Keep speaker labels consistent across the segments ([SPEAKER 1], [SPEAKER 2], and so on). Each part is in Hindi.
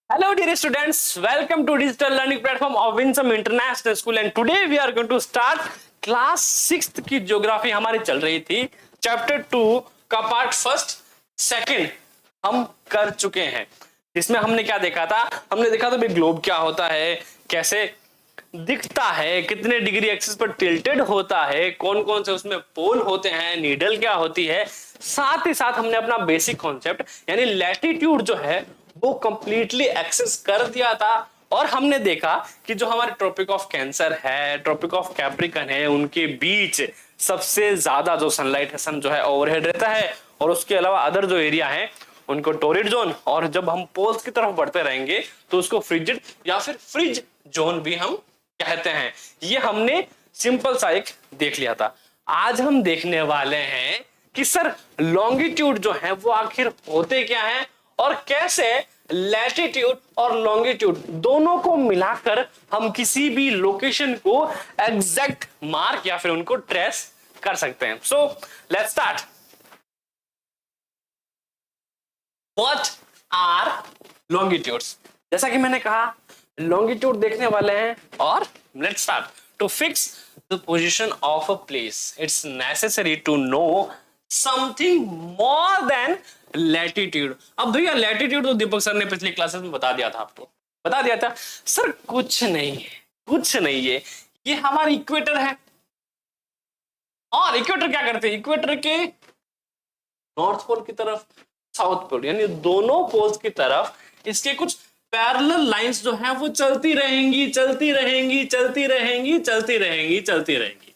[SPEAKER 1] Hello dear students, welcome to digital learning platform of Winsome International School and today we are going to start class 6th की ज्योग्राफी हमारी चल रही थी। चैप्टर 2 का पार्ट फर्स्ट सेकंड हम कर चुके हैं। इसमें हमने क्या देखा था? हमने देखा था भाई ग्लोब क्या होता है, कैसे दिखता है, कितने डिग्री एक्सिस पर टिल्टेड होता है, कौन कौन से उसमें पोल होते हैं, नीडल क्या होती है। साथ ही साथ हमने अपना बेसिक कॉन्सेप्ट यानी लैटिट्यूड जो है वो कंप्लीटली एक्सेस कर दिया था और हमने देखा कि जो हमारे ट्रॉपिक ऑफ कैंसर है, ट्रॉपिक ऑफ कैप्रिकन है, उनके बीच सबसे ज्यादा जो सनलाइट है, सन जो है ओवरहेड रहता है और उसके अलावा अदर जो एरिया है उनको टोरिड जोन, और जब हम पोल्स की तरफ बढ़ते रहेंगे तो उसको फ्रिजिड या फिर फ्रिज जोन भी हम कहते हैं। ये हमने सिंपल सा एक देख लिया था। आज हम देखने वाले हैं कि सर लॉन्गिट्यूड जो है वो आखिर होते क्या है और कैसे लैटिट्यूड और लॉन्गिट्यूड दोनों को मिलाकर हम किसी भी लोकेशन को एग्जैक्ट मार्क या फिर उनको ट्रेस कर सकते हैं। So let's start. What are longitudes? जैसा कि मैंने कहा लॉन्गिट्यूड देखने वाले हैं और let's start. To fix the position of a place it's necessary to know something more than latitude. अब भैया लैटिट्यूड तो दीपक सर ने पिछली क्लासेस में बता दिया था, आपको बता दिया था। सर कुछ नहीं है, कुछ नहीं है, ये हमारा इक्वेटर है। और इक्वेटर क्या करते हैं? इक्वेटर के नॉर्थ पोल की तरफ, साउथ पोल यानी दोनों पोल्स की तरफ इसके कुछ पैरेलल लाइंस जो है वो चलती रहेंगी, चलती रहेंगी, चलती रहेंगी, चलती रहेंगी, चलती रहेंगी।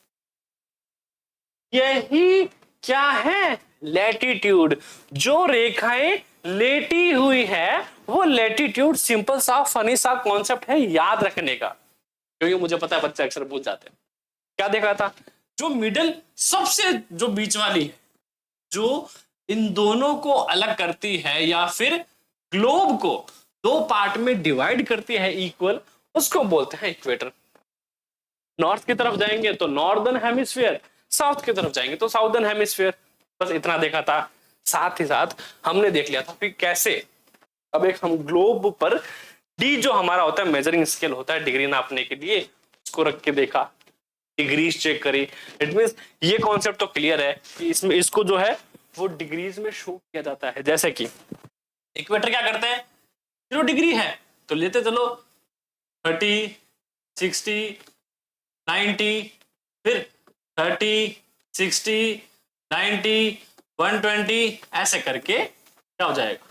[SPEAKER 1] यही क्या है? लैटिट्यूड। जो रेखाएं लेटी हुई है वो लैटिट्यूड। सिंपल सा फनी सा कॉन्सेप्ट है याद रखने का, क्योंकि मुझे पता है बच्चे अक्सर भूल जाते हैं। क्या देखा था? जो मिडिल सबसे जो बीच वाली है, जो इन दोनों को अलग करती है या फिर ग्लोब को दो पार्ट में डिवाइड करती है इक्वल, उसको बोलते हैं इक्वेटर। नॉर्थ की तरफ जाएंगे तो नॉर्दर्न हेमिस्फीयर, साउथ की तरफ जाएंगे तो साउदर्न हेमिस्फीयर। बस इतना देखा था। साथ ही साथ हमने देख लिया था कि कैसे अब एक हम ग्लोब पर डी जो हमारा होता है मेजरिंग स्केल होता है डिग्री नापने के लिए, उसको रख के देखा, डिग्रीज चेक करी। इट मींस ये कॉन्सेप्ट तो क्लियर है कि इसमें इसको जो है वो डिग्रीज में शो किया जाता है। जैसे कि इक्वेटर क्या करते हैं, 0 डिग्री है तो लेते चलो 30, 60, 90, फिर 30, 60, 90, 120 ऐसे करके क्या हो जाएगा।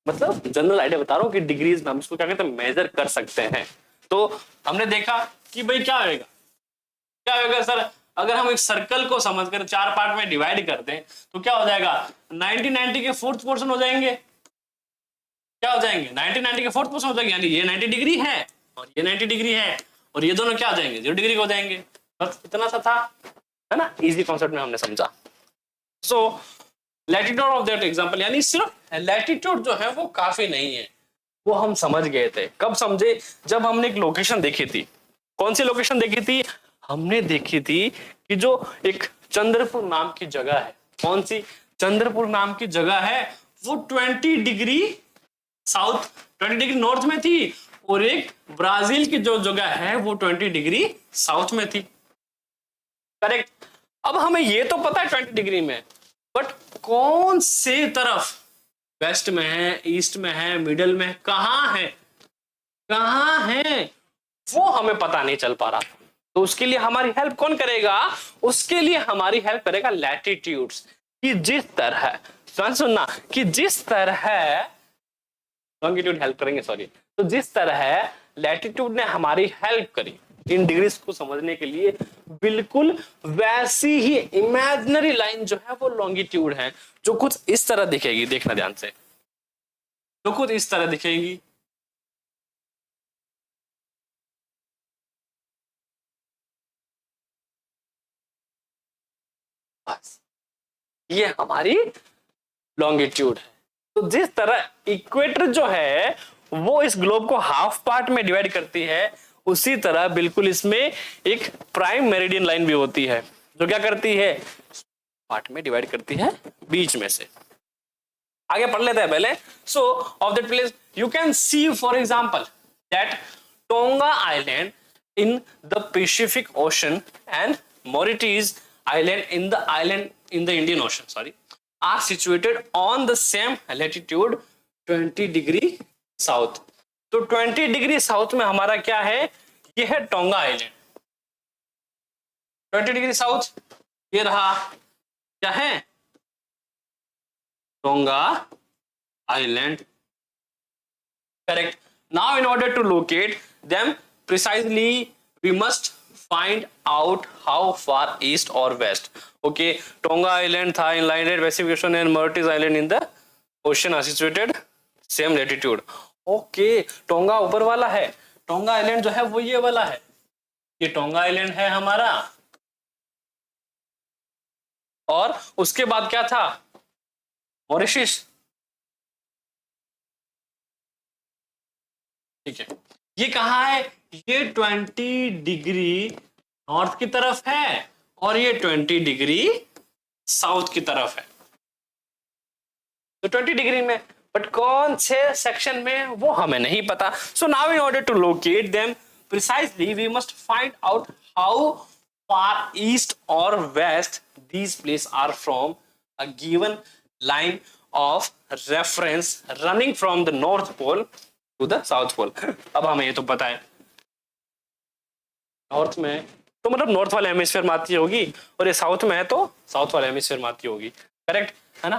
[SPEAKER 1] मतलब जनरल आइडिया बता रहा हूं कि डिग्रीज में हम इसको क्या कहते हैं, मेजर कर सकते हैं। तो हमने देखा कि भाई क्या होगा, क्या होगा सर, अगर हम एक सर्कल को समझकर 4 पार्ट में डिवाइड कर दें तो क्या हो जाएगा, 90 90 के फोर्थ पोर्शन हो जाएंगे। क्या हो जाएंगे? 90 90 के फोर्थ पोर्शन हो जाएंगे, यानी ये 90 डिग्री है और ये 90 डिग्री है और ये दोनों क्या हो जाएंगे, 0 डिग्री हो जाएंगे। बस इतना सा था, है ना। इजी कॉन्सेप्ट में हमने समझा। सो लैटिट्यूड ऑफ दैट एग्जांपल, यानी सिर्फ लैटिट्यूड जो है वो काफी नहीं है, वो हम समझ गए थे। कब समझे? जब हमने एक लोकेशन देखी थी। कौन सी लोकेशन देखी थी? हमने देखी थी कि जो एक चंद्रपुर नाम की जगह है। कौन सी? चंद्रपुर नाम की जगह है, वो 20 डिग्री साउथ, 20 डिग्री नॉर्थ में थी और एक ब्राजील की जो जगह है वो 20 डिग्री साउथ में थी। करेक्ट। अब हमें ये तो पता है 20 डिग्री में, बट कौन से तरफ, वेस्ट में है, ईस्ट में है, मिडल में है, कहां है, कहां है, वो हमें पता नहीं चल पा रहा। तो उसके लिए हमारी हेल्प कौन करेगा? उसके लिए हमारी हेल्प करेगा लैटिट्यूड्स। कि जिस तरह, सुनना, कि जिस तरह लॉन्गिट्यूड हेल्प करेंगे, सॉरी। तो जिस तरह लैटिट्यूड ने हमारी हेल्प करी इन डिग्रीज को समझने के लिए, बिल्कुल वैसी ही इमेजिनरी लाइन जो है वो लॉन्गिट्यूड है, जो कुछ इस तरह दिखेगी। देखना ध्यान से, जो कुछ इस तरह दिखेगी। बस ये हमारी लॉन्गिट्यूड है। तो जिस तरह इक्वेटर जो है वो इस ग्लोब को हाफ पार्ट में डिवाइड करती है, उसी तरह बिल्कुल इसमें एक प्राइम मेरिडियन लाइन भी होती है, जो क्या करती है, पार्ट में डिवाइड करती है बीच में से। आगे पढ़ लेते हैं पहले. सो of that place you can see for example that tonga island in the Pacific Ocean and Mauritius Island in the Indian Ocean, sorry, are situated on the same latitude 20 degree south. तो 20 डिग्री साउथ में हमारा क्या है, ये है टोंगा आइलैंड. 20 डिग्री साउथ ये रहा, क्या है, Tonga island. Correct. Now in order to locate them precisely we must find out how far east or west. Okay, Tonga Island था in line Pacific Ocean and Mauritius Island in the ocean are situated same latitude. Okay, tonga ऊपर वाला है, टोंगा आइलैंड जो है वो ये वाला है, ये टोंगा आइलैंड है हमारा. और उसके बाद क्या था, मॉरिशस. ठीक है, ये कहाँ है, ये 20 डिग्री नॉर्थ की तरफ है और ये 20 डिग्री साउथ की तरफ है. तो 20 डिग्री में, बट कौन से सेक्शन में वो हमें नहीं पता. So now in order to locate them precisely we must find out how far east or west these place are from a given line of reference running from the north pole to the south pole. अब हमें ये तो पता है नॉर्थ में तो मतलब नॉर्थ वाले हेमिस्फीयर में आती होगी, और ये साउथ में है तो साउथ वाले हेमिस्फीयर में आती होगी. करेक्ट है ना,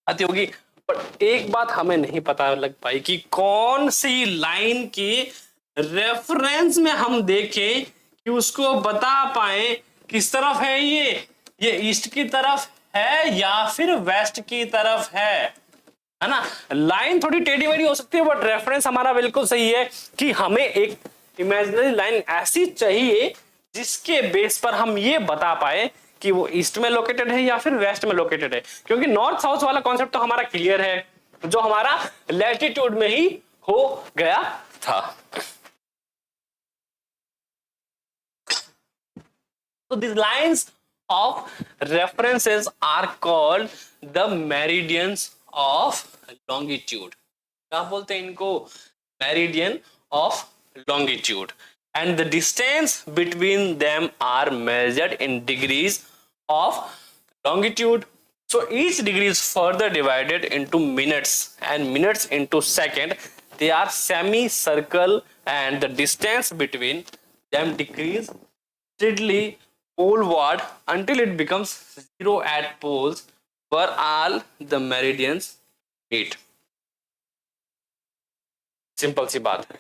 [SPEAKER 1] आती होगी. पर एक बात हमें नहीं पता लग पाई कि कौन सी लाइन की रेफरेंस में हम देखें कि उसको बता पाए किस तरफ है, ये ईस्ट की तरफ है या फिर वेस्ट की तरफ है ना. लाइन थोड़ी टेढ़ी मेढ़ी हो सकती है, बट रेफरेंस हमारा बिल्कुल सही है कि हमें एक इमेजिनरी लाइन ऐसी चाहिए जिसके बेस पर हम ये बता पाए कि वो ईस्ट में लोकेटेड है या फिर वेस्ट में लोकेटेड है. क्योंकि नॉर्थ साउथ वाला कॉन्सेप्ट तो हमारा क्लियर है, जो हमारा लैटिट्यूड में ही हो गया था. So these lines of references are called the meridians of longitude. क्या बोलते हैं इनको, meridian of longitude, and the distance between them are measured in degrees of longitude. So each degree is further divided into minutes and minutes into second. They are semicircle and the distance between them decrease steadily poleward until it becomes zero at poles where all the meridians meet. Simple सी बात है.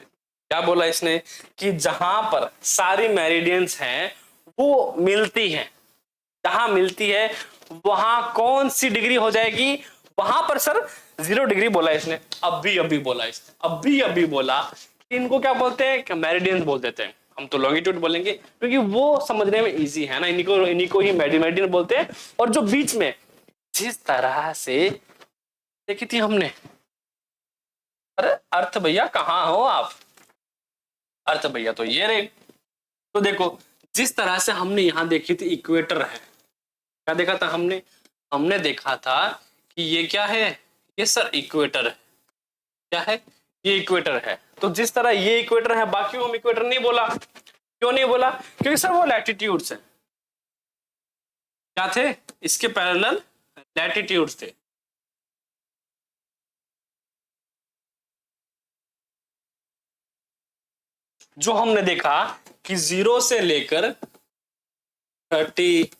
[SPEAKER 1] क्या बोला इसने कि जहां पर सारी मेरिडियंस हैं वो मिलती हैं, जहां मिलती है वहां कौन सी डिग्री हो जाएगी, वहां पर सर 0 डिग्री बोला इसने. अभी बोला इसने, अभी बोला कि इनको क्या बोलते हैं, मेरिडियंस बोल देते हैं. हम तो लॉन्गिट्यूड बोलेंगे क्योंकि वो समझने में इजी है ना, इन्हीं को ही मेरिडियन बोलते हैं. और जो बीच में जिस तरह से देखी थी हमने, अरे अर्थ भैया कहाँ हो आप, अर्थ भैया तो ये रहे. तो देखो जिस तरह से हमने यहां देखी थी इक्वेटर है, क्या देखा था हमने देखा था कि ये क्या है, ये सर इक्वेटर है. क्या है, ये इक्वेटर है. तो जिस तरह ये इक्वेटर है बाकी हम इक्वेटर नहीं बोला. क्यों नहीं बोला, क्योंकि सर वो लैटिट्यूड्स है. क्या थे, इसके पैरेलल लैटिट्यूड्स थे. जो हमने देखा कि 0 से लेकर 30,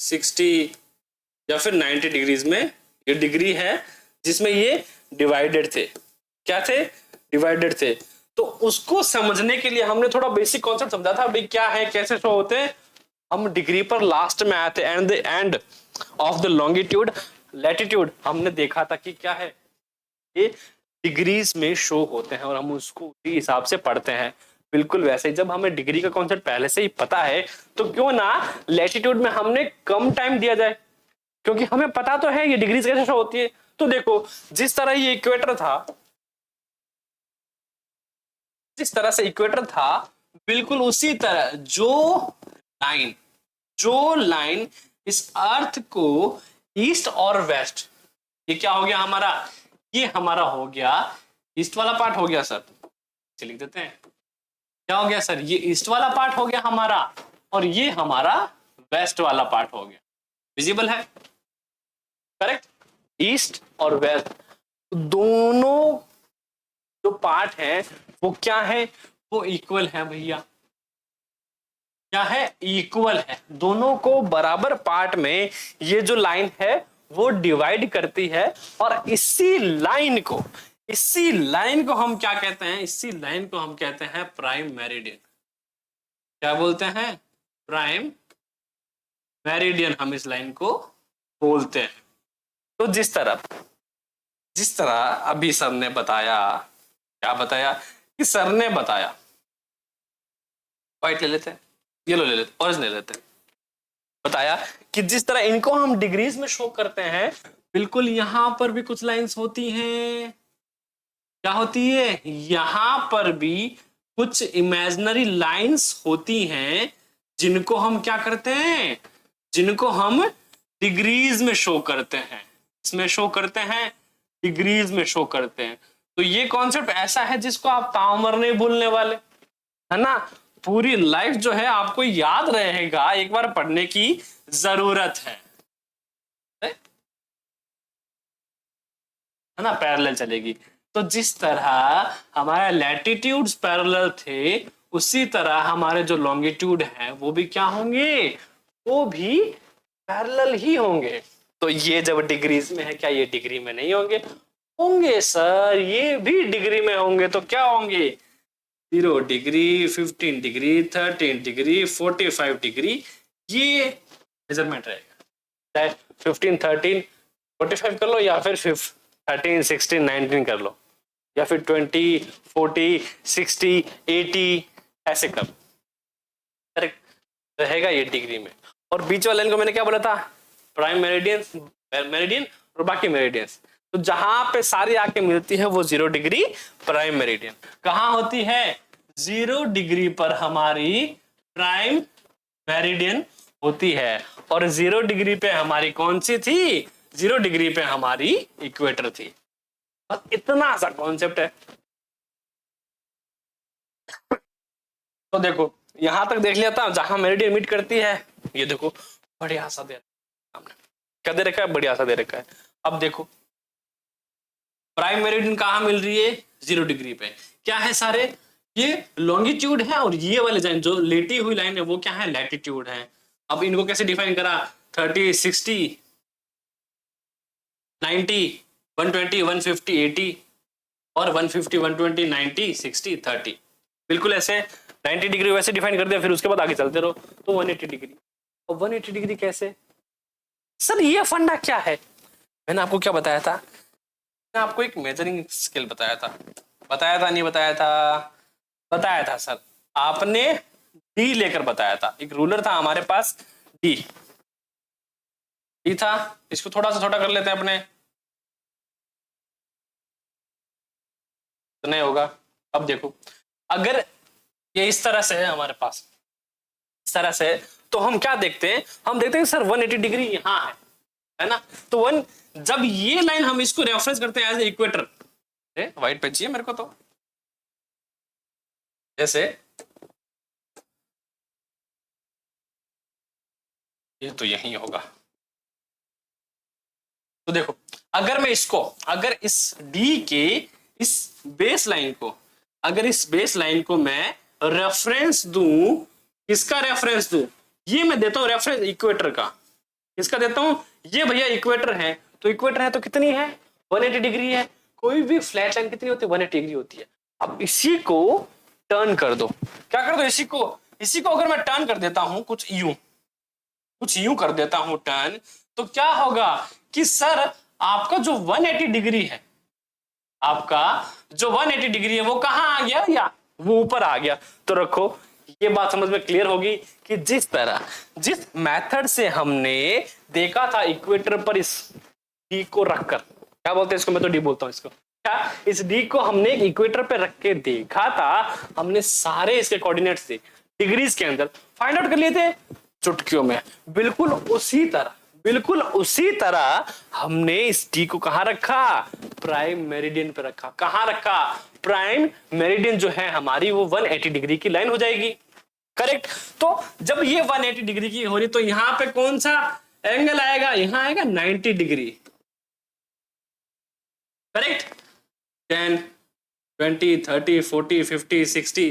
[SPEAKER 1] 60 या फिर 90 डिग्रीज में ये डिग्री है जिसमें ये डिवाइडेड थे. क्या थे, डिवाइडेड थे. तो उसको समझने के लिए हमने थोड़ा बेसिक कॉन्सेप्ट समझा था भाई क्या है, कैसे शो होते हैं. हम डिग्री पर लास्ट में आए थे, and the end of the longitude latitude हमने देखा था कि क्या है, ये डिग्रीज में शो होते हैं और हम उसको उसी हिसाब से पढ़ते हैं. बिल्कुल वैसे ही जब हमें डिग्री का कॉन्सेप्ट पहले से ही पता है तो क्यों ना लैटिट्यूड में हमने कम टाइम दिया जाए, क्योंकि हमें पता तो है ये डिग्रीज कैसे शो होती है. तो देखो जिस तरह ये इक्वेटर था, जिस तरह से इक्वेटर था बिल्कुल उसी तरह जो लाइन इस अर्थ को ईस्ट और वेस्ट, ये क्या हो गया हमारा, ये हमारा हो गया ईस्ट वाला पार्ट हो गया सर, चलिए लिख देते हैं, क्या हो गया सर, ये ईस्ट वाला पार्ट हो गया हमारा और ये हमारा वेस्ट वाला पार्ट हो गया। विजिबल है, करेक्ट। ईस्ट और वेस्ट दोनों जो पार्ट है वो क्या है, वो इक्वल है भैया, क्या है, इक्वल है। दोनों को बराबर पार्ट में ये जो लाइन है वो डिवाइड करती है और इसी लाइन को हम क्या कहते हैं, इसी लाइन को हम कहते हैं प्राइम मेरिडियन। क्या बोलते हैं, प्राइम मेरिडियन हम इस लाइन को बोलते हैं। तो जिस तरह अभी सर ने बताया, क्या बताया, कि सर ने बताया, व्हाइट ले लेते हैं, येलो ले लेते, ऑरेंज ले लेते हैं, बताया कि जिस तरह इनको हम डिग्रीज में शो करते हैं, बिल्कुल यहां पर भी कुछ लाइंस होती हैं। क्या होती है, यहां पर भी कुछ इमेजिनरी लाइंस होती हैं जिनको हम क्या करते हैं, जिनको हम डिग्रीज में शो करते हैं, इसमें शो करते हैं, डिग्रीज में शो करते हैं। तो ये कॉन्सेप्ट ऐसा है जिसको आप ताउमर नहीं भूलने वाले, है ना, पूरी लाइफ जो है आपको याद रहेगा, एक बार पढ़ने की जरूरत है ना, पैरेलल चलेगी। तो जिस तरह हमारे लैटिट्यूड्स पैरेलल थे, उसी तरह हमारे जो लॉन्गिट्यूड है वो भी क्या होंगे, वो भी पैरेलल ही होंगे। तो ये जब डिग्रीज में है, क्या ये डिग्री में नहीं होंगे, होंगे सर, ये भी डिग्री में होंगे। तो क्या होंगे, 0 डिग्री, 15 डिग्री, 13 डिग्री, 45 डिग्री, ये मेजरमेंट रहेगा। चाहे 15, 13, 45 कर लो, या फिर 13, 16, 19 कर लो, या फिर 20, 40, 60, 80 ऐसे कर, करेक्ट रहेगा ये डिग्री में। और बीच वाले लाइन को मैंने क्या बोला था, प्राइम मेरिडियन और बाकी मेरिडियंस। तो जहां पे सारी आके मिलती है वो 0 डिग्री प्राइम मेरिडियन। कहां होती है, 0 डिग्री पर हमारी प्राइम मेरिडियन होती है, और 0 डिग्री पे हमारी कौन सी थी, 0 डिग्री पे हमारी इक्वेटर थी। बस इतना सा कॉन्सेप्ट है। तो देखो यहां तक देख लिया था, जहां मेरिडियन मीट करती है, ये देखो बढ़िया सा दे हमने, क्या दे रखा है, बढ़िया सा दे रखा है। अब देखो प्राइम मेरिडियन कहां मिल रही है, 0 डिग्री पे। क्या है सारे, ये लॉन्गिट्यूड है, और ये वाले लाइन जो लेटी हुई लाइन है वो क्या है, लैटिट्यूड है। अब इनको कैसे डिफाइन करा, 30, 60, 90, 120, 150, 80 और 150, 120, 90, 60, 30, बिल्कुल ऐसे 90 डिग्री वैसे डिफाइन कर दिया। फिर उसके बाद आगे चलते रहो तो 180 डिग्री। और 180 डिग्री कैसे सर, ये फंडा क्या है, मैंने आपको क्या बताया था, मैंने आपको एक मेजरिंग स्केल बताया था, नहीं बताया था, बताया था सर, आपने डी लेकर बताया था। एक रूलर था हमारे पास, डी था, इसको थोड़ा सा छोटा कर लेते हैं अपने, तो नहीं होगा। अब देखो अगर ये इस तरह से है हमारे पास, इस तरह से, तो हम क्या देखते हैं, हम देखते हैं सर 180 डिग्री यहां है ना। तो जब ये लाइन हम इसको रेफरेंस करते हैं एज इक्वेटर, व्हाइट पे चाहिए मेरे को, तो जैसे ये तो यही होगा। तो देखो अगर मैं इसको, अगर इस डी के इस बेस लाइन को, अगर इस बेस लाइन को मैं रेफरेंस दूं, किसका रेफरेंस दूं, ये मैं देता हूं रेफरेंस इक्वेटर का, किसका देता हूं, ये भैया इक्वेटर है। तो इक्वेटर है तो कितनी है, 180 डिग्री है। कोई भी फ्लैट लाइन कितनी होती है, 180 डिग्री होती है। अब इसी को टर्न कर दो, क्या कर दो, इसी को अगर मैं टर्न कर देता हूं कुछ यूं कर देता हूं टर्न, तो क्या होगा कि सर आपका जो 180 डिग्री है, आपका जो 180 डिग्री है वो कहां आ गया, या वो ऊपर आ गया। तो रखो ये बात समझ में क्लियर होगी कि जिस मेथड से हमने देखा था इक्वेटर पर इस डी को रखकर, क्या बोलते हैं इसको, मैं तो डी बोलता हूं इसको, क्या इस डी को हमने इक्वेटर पे रख के देखा था, हमने सारे इसके कोऑर्डिनेट्स थे डिग्रीज के अंदर फाइंड आउट कर लिए थे चुटकियों में। बिल्कुल बिल्कुल उसी तरह हमने इस टी को कहां रखा, प्राइम मेरिडियन पे रखा। कहां रखा, प्राइम मेरिडियन जो है हमारी वो 180 डिग्री की लाइन हो जाएगी, करेक्ट। तो जब ये 180 डिग्री की हो रही तो यहां पे कौन सा एंगल आएगा, यहां आएगा 90 डिग्री, करेक्ट। 10 20 30 40 50 60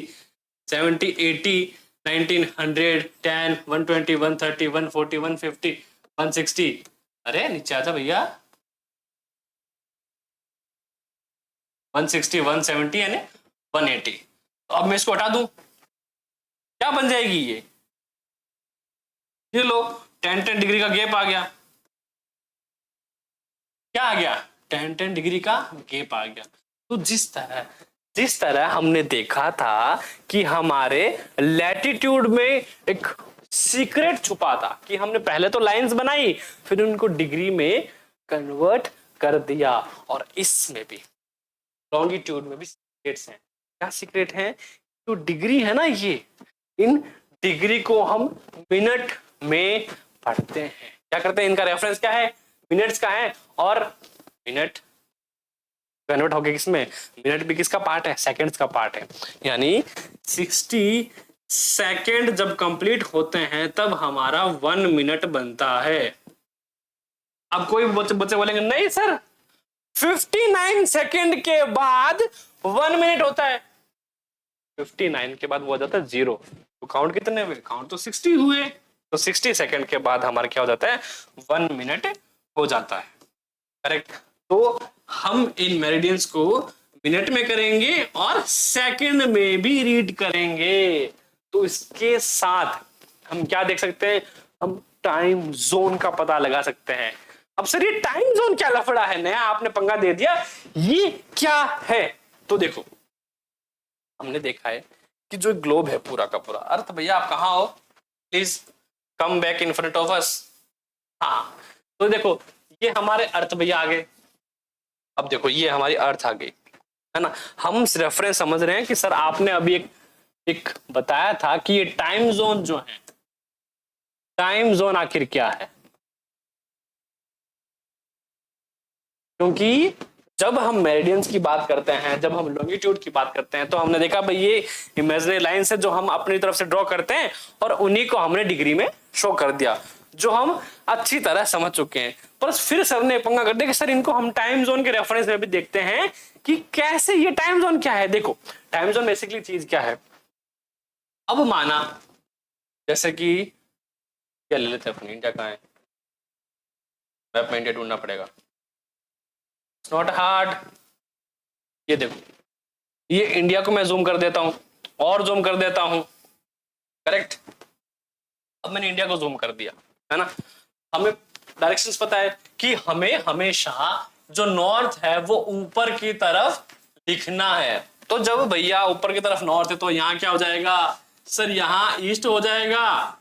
[SPEAKER 1] 70 80 19 100 10 120 130 140 150 160, अरे नीचे आजा भैया, 160 170 यानी 180। तो अब मैं इसको हटा दूं, क्या बन जाएगी ये लो 10 डिग्री का गैप आ गया। क्या आ गया, 10 डिग्री का गैप आ गया। तो जिस तरह हमने देखा था कि हमारे लैटिट्यूड में एक सीक्रेट छुपा था कि हमने पहले तो लाइंस बनाई फिर उनको डिग्री में कन्वर्ट कर दिया, और इसमें भी लॉन्गिट्यूड में भी सीक्रेट्स हैं। क्या सीक्रेट हैं, तो डिग्री है ना ये, इन डिग्री को हम मिनट में पढ़ते हैं। क्या करते हैं, इनका रेफरेंस क्या है, मिनट्स का है, और मिनट कन्वर्ट हो गया किसमें, मिनट भी किसका पार्ट है, सेकंड्स का पार्ट है। यानी 60 सेकंड जब कंप्लीट होते हैं तब हमारा 1 मिनट बनता है। अब कोई बच्चे बोलेंगे नहीं सर 59 सेकंड के बाद 1 मिनट होता है, 59 के बाद वो हो जाता है 0। तो काउंट कितने हुए, काउंट तो 60 हुए, तो 60 सेकंड के बाद हमारा क्या हो जाता है, 1 मिनट हो जाता है, करेक्ट। तो हम इन मेरिडियंस को मिनट में करेंगे और सेकंड में भी रीड करेंगे। तो इसके साथ हम क्या देख सकते हैं, हम टाइम जोन का पता लगा सकते हैं। अब सर ये टाइम जोन क्या लफड़ा है, नया आपने पंगा दे दिया, ये क्या है। तो देखो हमने देखा है कि जो ग्लोब है पूरा का पूरा, अर्थ भैया आप कहां हो, please come back in front of us. हाँ तो देखो ये हमारे अर्थ भैया आ गए। अब देखो ये हमारी अर्थ आ गई है ना। हम रेफरेंस समझ रहे हैं कि सर आपने अभी एक बताया था कि ये टाइम जोन जो है, टाइम जोन आखिर क्या है, क्योंकि जब हम मेरिडियंस की बात करते हैं, जब हम लॉन्गिट्यूड की बात करते हैं, तो हमने देखा भाई ये इमेजिनरी लाइंस है जो हम अपनी तरफ से ड्रॉ करते हैं और उन्हीं को हमने डिग्री में शो कर दिया, जो हम अच्छी तरह समझ चुके हैं। पर फिर सर ने पंगा कर दिया कि सर इनको हम टाइम जोन के रेफरेंस में भी देखते हैं कि कैसे ये टाइम जोन क्या है। देखो टाइम जोन बेसिकली चीज क्या है, अब माना जैसे कि क्या ले लेते हैं अपनी, इंडिया कहाँ है, मैप में इंडिया ढूंढना पड़ेगा, इट्स नॉट हार्ड। ये देखो ये इंडिया को मैं जूम कर देता हूं और जूम कर देता हूं, करेक्ट। अब मैंने इंडिया को जूम कर दिया है ना। हमें डायरेक्शंस पता है कि हमें हमेशा जो नॉर्थ है वो ऊपर की तरफ दिखना है। तो जब भैया ऊपर की तरफ नॉर्थ है तो यहां क्या हो जाएगा सर, यहां ईस्ट हो जाएगा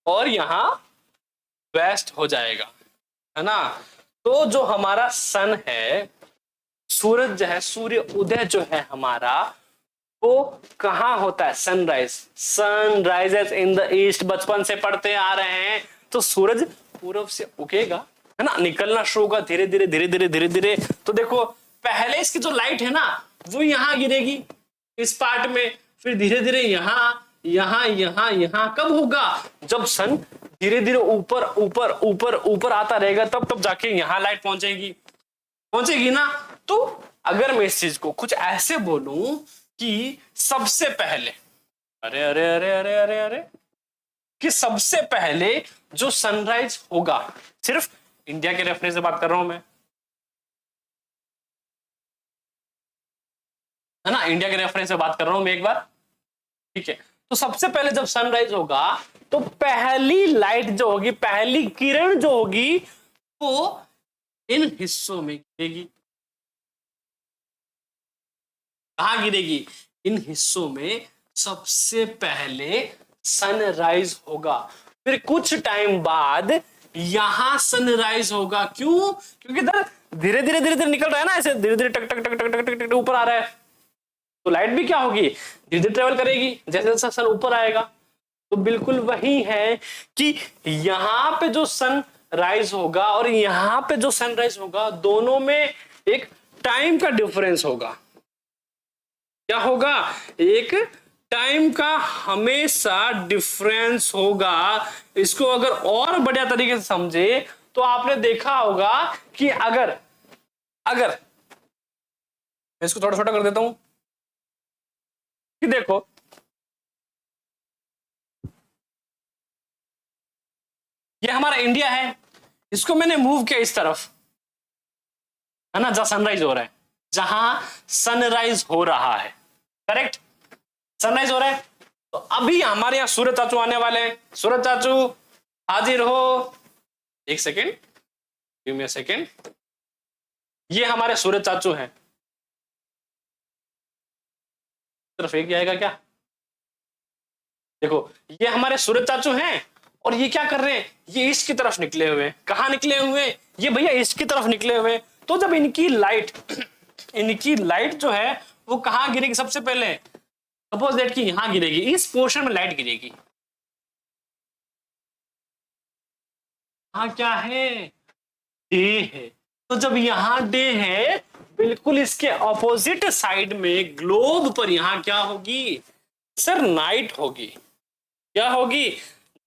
[SPEAKER 1] और यहां वेस्ट हो जाएगा, है ना। तो जो हमारा सन है, सूरज जो है, सूर्य उदय जो है हमारा, वो कहां होता है, sunrise. Sun rises in the east, बचपन से पढ़ते आ रहे हैं। तो सूरज पूरब से उगेगा, है ना, निकलना शुरू होगा धीरे धीरे धीरे धीरे धीरे धीरे। तो देखो पहले इसकी जो लाइट है ना वो यहां गिरेगी इस पार्ट में, फिर धीरे धीरे यहां यहां यहां यहां। कब होगा, जब सन धीरे धीरे ऊपर ऊपर ऊपर ऊपर आता रहेगा, तब तब जाके यहां लाइट पहुंचेगी ना। तो अगर मैं इस चीज को कुछ ऐसे बोलूं कि सबसे पहले, अरे अरे अरे अरे अरे अरे कि सबसे पहले जो सनराइज होगा, सिर्फ इंडिया के रेफरेंस से बात कर रहा हूं मैं, है ना, इंडिया के रेफरेंस से बात कर रहा हूं मैं एक बार, ठीक है। तो सबसे पहले जब सनराइज होगा तो पहली लाइट जो होगी, पहली किरण जो होगी वो इन हिस्सों में गिरेगी। कहां गिरेगी, इन हिस्सों में सबसे पहले सनराइज होगा। फिर कुछ टाइम बाद यहां सनराइज होगा। क्यों, क्योंकि इधर धीरे धीरे धीरे धीरे निकल रहा है ना, ऐसे धीरे धीरे टक टक टक टक टक टक ऊपर आ रहा है, तो लाइट भी क्या होगी, धीरे धीरे ट्रेवल करेगी जैसे जैसे सन ऊपर आएगा। तो बिल्कुल वही है कि यहां पे जो सन राइज होगा और यहां पे जो सनराइज होगा, दोनों में एक टाइम का डिफरेंस होगा। क्या होगा? एक टाइम का हमेशा डिफरेंस होगा। इसको अगर और बढ़िया तरीके से समझे तो आपने देखा होगा कि अगर अगर मैं इसको थोड़ा छोटा कर देता हूं कि देखो, ये हमारा इंडिया है, इसको मैंने मूव किया इस तरफ, है ना, जहां सनराइज हो रहा है, जहां सनराइज हो रहा है, करेक्ट, सनराइज हो रहा है। तो अभी हमारे यहां सूरज चाचू आने वाले हैं। सूरज चाचू हाजिर हो, एक second, give me a second. ये हमारे सूरज चाचू हैं, तरफ एक आएगा क्या? देखो, ये हमारे सूरज चाचू हैं और ये क्या कर रहे हैं? ये ईस्ट की तरफ निकले हुए हैं। कहां निकले हुए? ये भैया ईस्ट की तरफ निकले हुए। तो जब इनकी लाइट इनकी लाइट जो है वो कहां गिरेगी? सबसे पहले सपोज दैट कि यहां गिरेगी, इस पोर्शन में लाइट गिरेगी। हाँ, क्या है? डे है। तो जब यहां डे है, बिल्कुल इसके ऑपोजिट साइड में ग्लोब पर यहां क्या होगी सर? नाइट होगी। क्या होगी?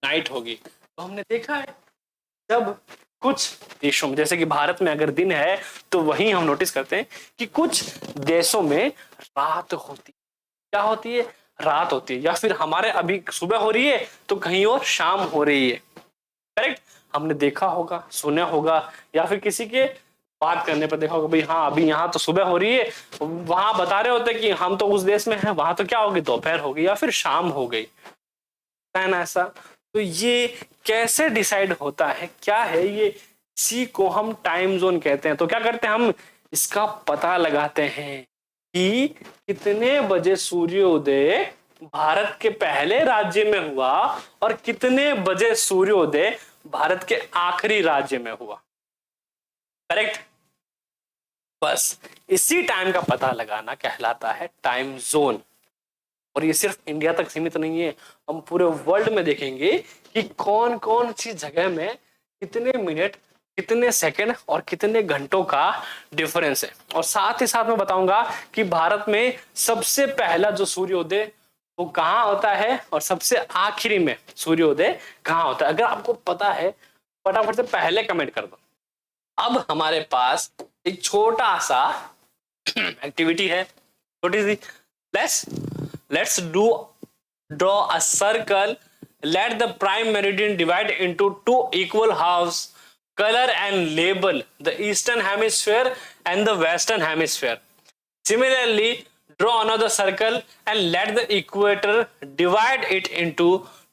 [SPEAKER 1] नाइट होगी। तो हमने देखा है जब कुछ देशों में, जैसे कि भारत में अगर दिन है तो वहीं हम नोटिस करते हैं कि कुछ देशों में रात होती। क्या होती है? रात होती है। या फिर हमारे अभी सुबह हो रही है तो कहीं और शाम हो रही है, करेक्ट। हमने देखा होगा, सुना होगा, या फिर किसी के बात करने पर देखा होगा, भाई हाँ अभी यहाँ तो सुबह हो रही है, वहां बता रहे होते कि हम तो उस देश में हैं, वहां तो क्या होगी? दोपहर हो गई या फिर शाम हो गई, है ना ऐसा। तो ये कैसे डिसाइड होता है? क्या है ये? इसी को हम टाइम जोन कहते हैं। तो क्या करते हैं हम? इसका पता लगाते हैं कि कितने बजे सूर्योदय भारत के पहले राज्य में हुआ और कितने बजे सूर्योदय भारत के आखिरी राज्य में हुआ, करेक्ट। बस इसी टाइम का पता लगाना कहलाता है टाइम जोन। और ये सिर्फ इंडिया तक सीमित नहीं है, हम पूरे वर्ल्ड में देखेंगे कि कौन कौन सी जगह में कितने मिनट, कितने सेकंड और कितने घंटों का डिफरेंस है। और साथ ही साथ मैं बताऊंगा कि भारत में सबसे पहला जो सूर्योदय वो कहां होता है और सबसे आखिरी में सूर्योदय कहां होता है। अगर आपको पता है फटाफट से पहले कमेंट कर दो। अब हमारे पास एक छोटा सा एक्टिविटी है, छोटी सी। let's draw a circle. Let the prime meridian divide into two equal halves. Color and label the eastern hemisphere and the western hemisphere. Similarly, draw another circle and let the equator divide it into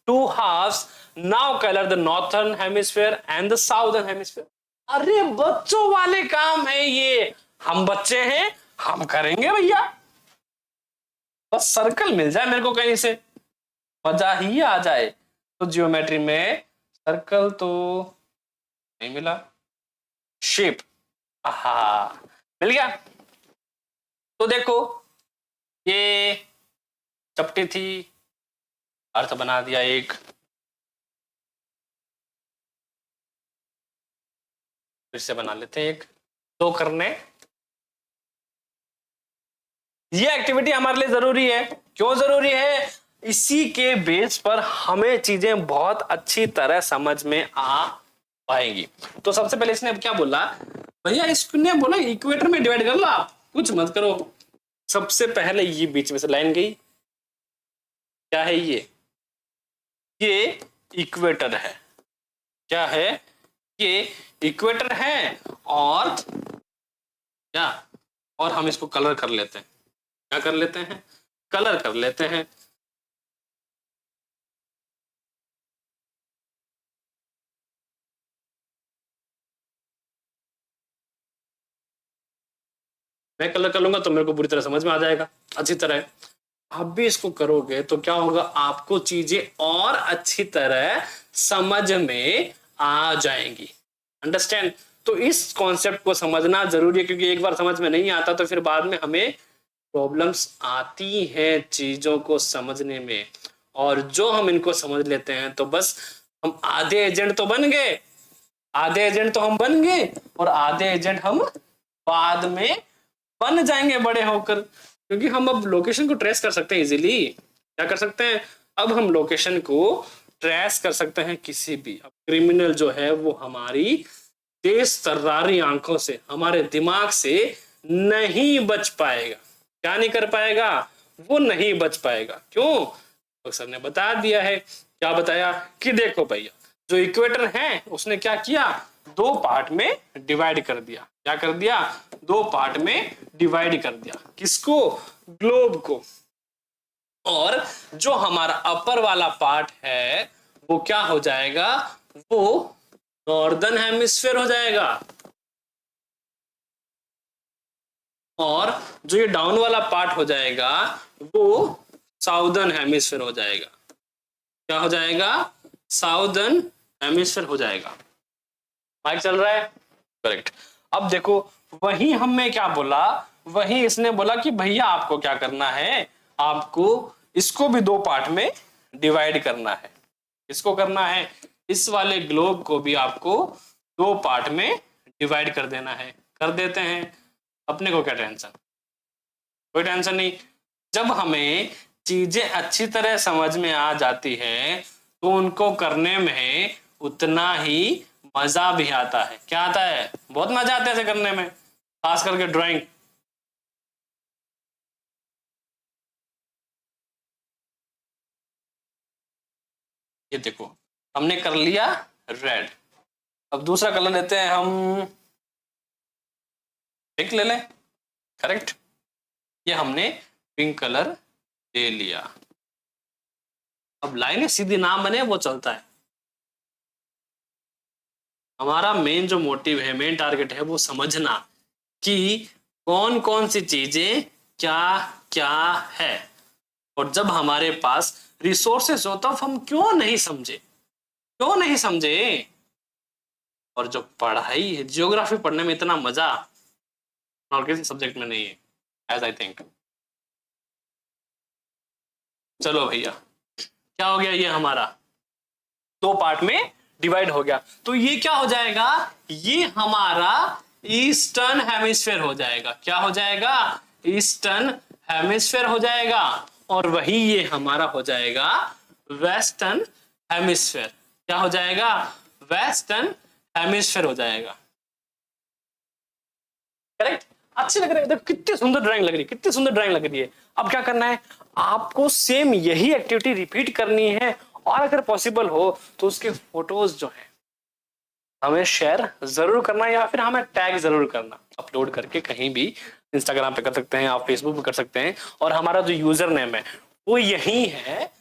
[SPEAKER 1] two halves. Now color the northern hemisphere and the southern hemisphere. अरे बच्चों वाले काम है ये, हम बच्चे हैं, हम करेंगे भैया। बस सर्कल मिल जाए मेरे को कहीं से, मजा ही आ जाए। तो जियोमेट्री में सर्कल तो नहीं मिला, शेप आहा मिल गया। तो देखो ये चपटी थी, अर्थ बना दिया एक, फिर से बना लेते हैं एक, दो करने। ये एक्टिविटी हमारे लिए जरूरी है। क्यों जरूरी है? इसी के बेस पर हमें चीजें बहुत अच्छी तरह समझ में आ पाएंगी। तो सबसे पहले इसने क्या बोला भैया? इसने बोला इक्वेटर में डिवाइड कर लो, आप कुछ मत करो। सबसे पहले ये बीच में से लाइन गई, क्या है ये इक्वेटर है। क्या है? ये इक्वेटर है। और क्या? और हम इसको कलर कर लेते हैं। क्या कर लेते हैं? कलर कर लेते हैं। मैं कलर कर लूंगा तो मेरे को पूरी तरह समझ में आ जाएगा अच्छी तरह। आप भी इसको करोगे तो क्या होगा? आपको चीजें और अच्छी तरह समझ में आ जाएंगी। अंडरस्टैंड? तो इस कॉन्सेप्ट को समझना जरूरी है, क्योंकि एक बार समझ में नहीं आता तो फिर बाद में हमें प्रॉब्लम्स आती हैं चीजों को समझने में। और जो हम इनको समझ लेते हैं तो बस हम आधे एजेंट तो बन गए, आधे एजेंट तो हम बन गए और आधे एजेंट हम बाद में बन जाएंगे बड़े होकर, क्योंकि हम अब लोकेशन को ट्रेस कर सकते हैं इजीली। क्या कर सकते हैं, अब हम लोकेशन को ट्रेस कर सकते हैं किसी भी। अब क्रिमिनल जो है वो हमारी तेज तर्रारी आंखों से, हमारे दिमाग से नहीं बच पाएगा। क्या नहीं कर पाएगा, वो नहीं बच पाएगा। क्यों, सर ने बता दिया है। क्या बताया कि देखो भैया, जो इक्वेटर है उसने क्या किया, दो पार्ट में डिवाइड कर दिया। क्या कर दिया, दो पार्ट में डिवाइड कर दिया। किसको, ग्लोब को। और जो हमारा अपर वाला पार्ट है वो क्या हो जाएगा, वो नॉर्दर्न हेमिस्फीयर हो जाएगा। और जो ये डाउन वाला पार्ट हो जाएगा वो साउदर्न हेमिस्फीयर हो जाएगा। क्या हो जाएगा, साउदर्न हेमिस्फीयर हो जाएगा। माइक चल रहा है, करेक्ट। अब देखो वही हमने क्या बोला, वही इसने बोला कि भैया आपको क्या करना है, आपको इसको भी दो पार्ट में डिवाइड करना है। इसको करना है, इस वाले ग्लोब को भी आपको दो पार्ट में डिवाइड कर देना है। कर देते हैं, अपने को क्या टेंशन, कोई टेंशन नहीं। जब हमें चीजें अच्छी तरह समझ में आ जाती है तो उनको करने में उतना ही मजा भी आता है। क्या आता है, बहुत मजा आता है इसे करने में, खास करके ड्राइंग। ये देखो हमने कर लिया रेड, अब दूसरा कलर लेते हैं हम, पिंक ले लें, करेक्ट। ये हमने पिंक कलर ले लिया। अब लाइनें सीधी ना बने वो चलता है। हमारा मेन जो मोटिव है, मेन टारगेट है वो समझना कि कौन कौन सी चीजें क्या क्या है। और जब हमारे पास रिसोर्सेस हो तब हम क्यों नहीं समझे, क्यों नहीं समझे। और जो पढ़ाई है, जियोग्राफी पढ़ने में इतना मजा और किसी सब्जेक्ट में नहीं है, एज आई थिंक। चलो भैया, क्या हो गया, ये हमारा दो पार्ट में डिवाइड हो गया। तो ये क्या हो जाएगा, ये हमारा ईस्टर्न हेमिस्फीयर हो जाएगा। क्या हो जाएगा, ईस्टर्न हेमिस्फीयर हो जाएगा। और वही ये हमारा हो जाएगा वेस्टर्न हेमिस्फीयर। क्या हो जाएगा, वेस्टर्न हेमिस्फीयर हो जाएगा। करेक्ट, अच्छी लग रही है, देखो कितनी सुंदर ड्राइंग लग रही है, कितनी सुंदर ड्राइंग लग रही है। अब क्या करना है, आपको सेम यही एक्टिविटी रिपीट करनी है, और अगर पॉसिबल हो तो उसके फोटोज जो है हमें शेयर जरूर करना, या फिर हमें टैग जरूर करना। अपलोड करके कहीं भी, इंस्टाग्राम पे कर सकते हैं, आप फेसबुक पे कर सकते हैं। और हमारा जो यूजर नेम है वो यही है,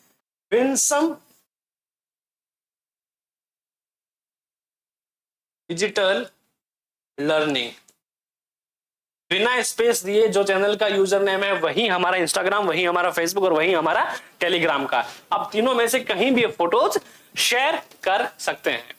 [SPEAKER 1] विंसम डिजिटल लर्निंग। बिना स्पेस दिए जो चैनल का यूजर नेम है वही हमारा इंस्टाग्राम, वही हमारा फेसबुक और वही हमारा टेलीग्राम का। आप तीनों में से कहीं भी फोटोज शेयर कर सकते हैं।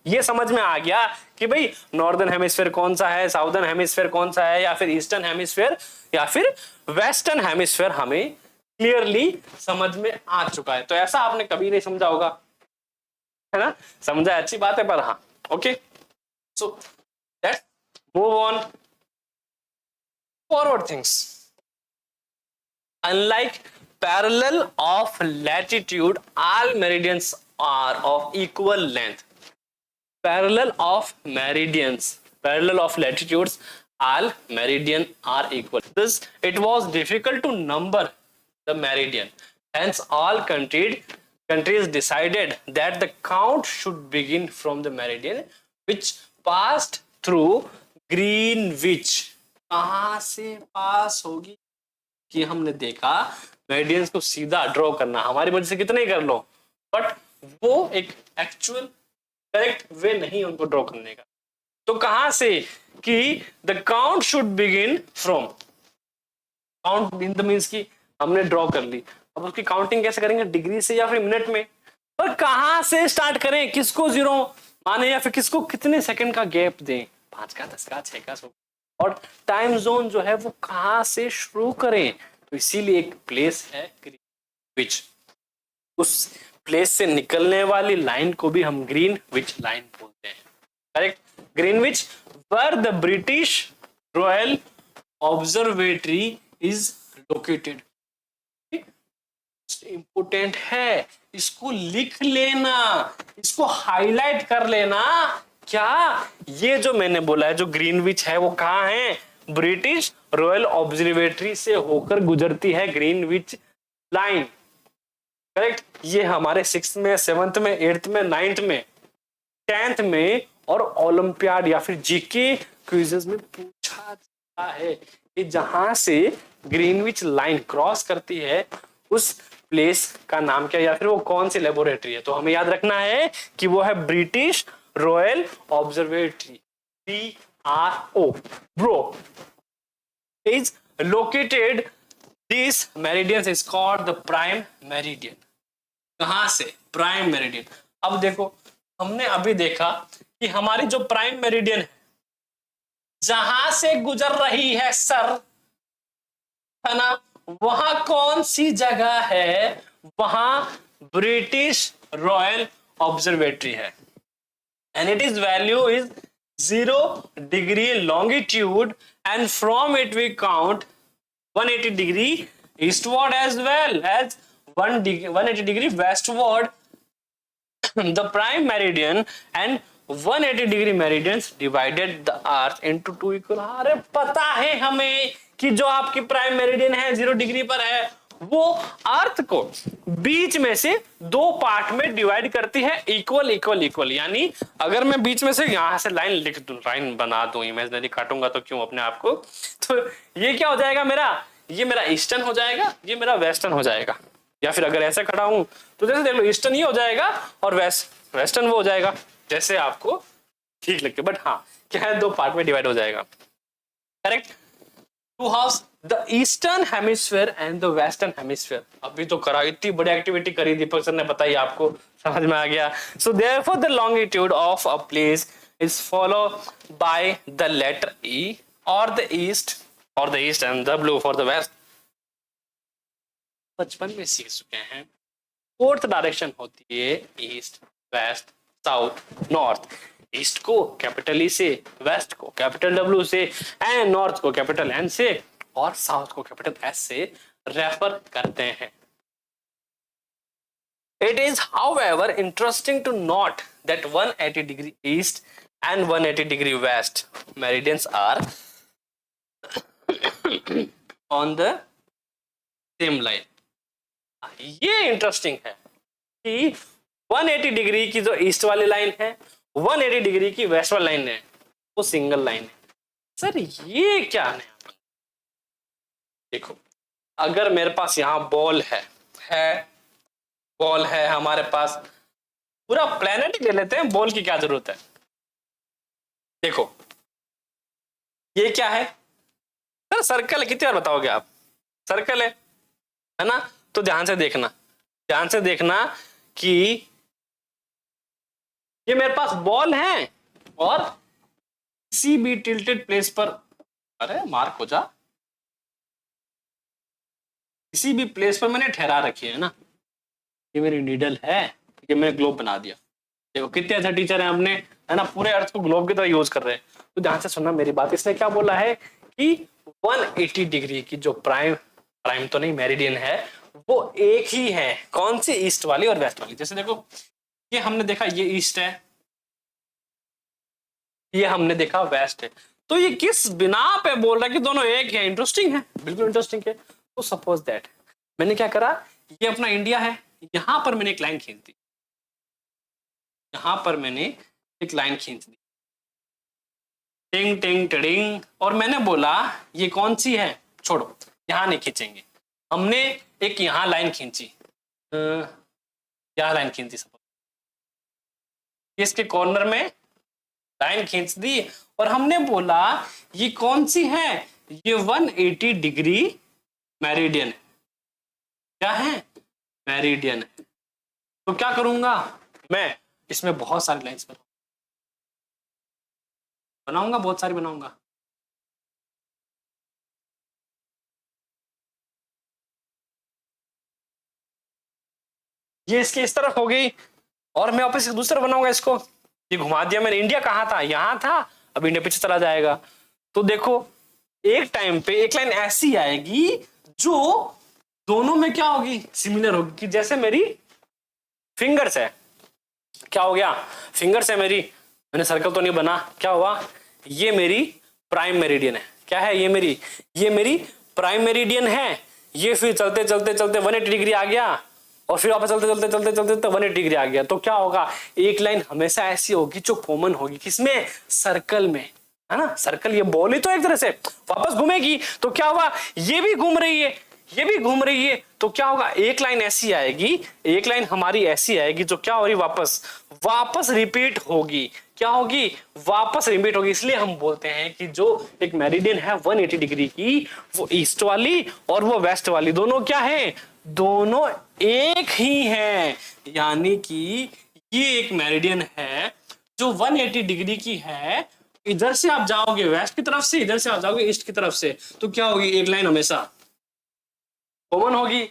[SPEAKER 1] ये समझ में आ गया कि भाई नॉर्दर्न हेमिस्फीयर कौन सा है, साउदर्न हेमिस्फीयर कौन सा है, या फिर ईस्टर्न हेमिस्फीयर या फिर वेस्टर्न हेमिस्फीयर हमें क्लियरली समझ में आ चुका है। तो ऐसा आपने कभी नहीं समझा होगा, है ना, समझा, अच्छी बात है। पर हाँ, okay, so let's move on forward things. Unlike parallel of latitude, all meridians are of equal length. Parallel of meridians, parallel of latitudes, all meridian are equal. Thus, it was difficult to number the meridian. Hence, all countries decided that the count should begin from the meridian which passed through Greenwich. कहां से पास होगी, कि हमने देखा मेरिडियंस को सीधा ड्रॉ करना हमारी मर्जी से कितने ही कर लो, बट वो एक एक्चुअल करेक्ट वे नहीं उनको ड्रॉ करने का। तो कहां से, कि the count should begin from, count in the means की हमने ड्रॉ कर ली, अब उसकी काउंटिंग कैसे करेंगे, डिग्री से या फिर मिनट में। पर कहां से स्टार्ट करें, किसको जीरो माने या फिर किसको कितने सेकंड का गैप दें, 5 का, 10 का, 6 का, 100, और टाइम जोन जो है वो कहां से शुरू करें। तो इसीलिए एक प्लेस है ग्रीनविच, उस प्लेस से निकलने वाली लाइन को भी हम ग्रीनविच लाइन बोलते हैं। Correct, Greenwich were the British royal observatory is located. Important है, इसको लिख लेना, इसको हाईलाइट कर लेना। क्या ये जो मैंने बोला है जो ग्रीनविच है वो कहाँ है? ब्रिटिश रॉयल ऑब्जर्वेटरी से होकर गुजरती है ग्रीनविच लाइन। करेक्ट, ये हमारे 6th में, 7th में, 8th में, 9th में, 10th में और ओलंपियाड या फिर जीके क्विज़ेस में पूछा जाता है कि जहां से ग्रीनविच लाइन क्रॉस करती है उस प्लेस का नाम क्या या फिर वो कौन सी लेबोरेटरी है। तो हमें याद रखना है कि वो है British royal observatory, BRO, bro is located. This meridian is called the prime meridian. कहां से? Prime meridian. अब देखो, हमने अभी देखा कि हमारी जो प्राइम मेरिडियन है जहां से गुजर रही है सर, है ना, वहां कौन सी जगह है? वहां ब्रिटिश रॉयल ऑब्जर्वेटरी है and it is value is 0 degree longitude and from it we count 180 degree eastward as well as 180 degree westward the prime meridian and 180 degree meridians divided the earth into two equal। अरे पता है हमें कि जो आपकी प्राइम मेरिडियन है 0 डिग्री पर है वो अर्थ को बीच में से 2 पार्ट में डिवाइड करती है इक्वल इक्वल इक्वल। यानी अगर मैं बीच में से यहां से लाइन लिख दूं, लाइन बना दूं, इमेजिनरी काटूंगा तो क्यों अपने आप को, तो ये क्या हो जाएगा मेरा? ये मेरा ईस्टर्न हो जाएगा, ये मेरा वेस्टर्न हो जाएगा। या फिर अगर ऐसे खड़ा हूं तो जैसे देख लो ईस्टर्न ये हो जाएगा और वेस्टर्न वो हो जाएगा, जैसे आपको ठीक लगते। बट हाँ क्या है, 2 पार्ट में डिवाइड हो जाएगा। Correct, to house the eastern hemisphere and the western hemisphere. अभी तो करा, इतनी बड़ी एक्टिविटी करी दीपक सर ने, बताई आपको, समझ में आ गया। So therefore the longitude of a place is follow by the letter E or the east and the blue for the west. बचपन में सीख चुके हैं, 4th डायरेक्शन होती है east, west, south, north. East को कैपिटल ई से, वेस्ट को कैपिटल डब्ल्यू से, एंड नॉर्थ को कैपिटल एन से और साउथ को कैपिटल एस से रेफर करते हैं। It is however interesting to note that 180 degree east and 180 degree west meridians are on the same line। ये इंटरेस्टिंग है कि 180 डिग्री की जो ईस्ट वाली लाइन है, 180 डिग्री की वेस्ट वाली लाइन है, वो सिंगल लाइन है। सर ये क्या है? देखो, अगर मेरे पास यहां बॉल है बॉल है हमारे पास, पूरा प्लेनेट ही ले लेते हैं, बॉल की क्या जरूरत है। देखो ये क्या है सर? सर्कल है। कितनी बार बताओगे आप? सर्कल है ना? तो ध्यान से देखना कि ये मेरे पास बॉल है और किसी भी टिल्टेड प्लेस पर, अरे मार्क हो जा, किसी भी प्लेस पर मैंने ठहरा रखी है ना, ये मेरी नीडल है, ये मैंने ग्लोब बना दिया। देखो कितने अच्छा टीचर है हमने, है ना, पूरे अर्थ को ग्लोब की तरह यूज कर रहे हैं। तो ध्यान से सुनना मेरी बात। इसने क्या बोला है कि 180 डिग्री की जो प्राइम तो नहीं मेरिडियन है वो एक ही है। कौन सी? ईस्ट वाली और वेस्ट वाली। जैसे देखो ये हमने देखा ये ईस्ट है, ये हमने देखा वेस्ट है, तो ये किस बिना पे बोल रहा है कि दोनों एक है? इंटरेस्टिंग है, बिल्कुल इंटरेस्टिंग है। तो सपोज दैट मैंने क्या करा, ये अपना इंडिया है, यहां पर मैंने एक लाइन खींच दी, यहां पर मैंने एक लाइन खींच दी, टिंग टिंग टिडिंग, और मैंने बोला ये कौन सी है? छोड़ो, यहां नहीं खींचेंगे, हमने एक यहां लाइन खींची, क्या लाइन खींची, सपोज इसके कॉर्नर में लाइन खींच दी और हमने बोला ये कौन सी है? ये 180 डिग्री मेरिडियन है। क्या है? मेरिडियन है। तो क्या करूंगा मैं, इसमें बहुत सारी लाइंस बनाऊंगा, बहुत सारी बनाऊंगा। ये इसके इस तरफ हो गई और मैं वापस दूसरा बनाऊंगा इसको, ये घुमा दिया मैंने, इंडिया कहाँ था, यहाँ था, अब इंडिया पीछे चला जाएगा। तो देखो एक टाइम पे एक लाइन ऐसी आएगी जो दोनों में क्या होगी, सिमिलर होगी, कि जैसे मेरी फिंगर्स है, क्या हो गया, फिंगर्स है मेरी, मैंने सर्कल तो नहीं बना, क्या हुआ, ये मेरी प्राइम मेरिडियन है, क्या है ये मेरी प्राइम मेरिडियन है। ये फिर चलते चलते चलते 180 डिग्री आ गया, और फिर वापस चलते चलते चलते चलते चलते 180 डिग्री आ गया। तो क्या होगा, एक लाइन हमेशा ऐसी होगी जो कॉमन होगी, किसमें, सर्कल में, है ना। सर्कल ये बॉल ही तो एक तरह से वापस घूमेगी, तो क्या हुआ, ये भी घूम रही है, ये भी घूम रही है, तो क्या होगा, एक लाइन ऐसी आएगी, एक लाइन हमारी ऐसी आएगी जो क्या हो रही, वापस रिपीट होगी, क्या होगी, वापस रिपीट होगी। इसलिए हम बोलते हैं कि जो एक मेरिडियन है 180 डिग्री की, वो ईस्ट वाली और वो वेस्ट वाली दोनों क्या है, दोनों एक ही है। यानी कि ये एक मेरिडियन है जो 180 डिग्री की है, इधर से आप जाओगे वेस्ट की तरफ से, इधर से आप जाओगे ईस्ट की तरफ से, तो क्या होगी, एक लाइन हमेशा कॉमन होगी।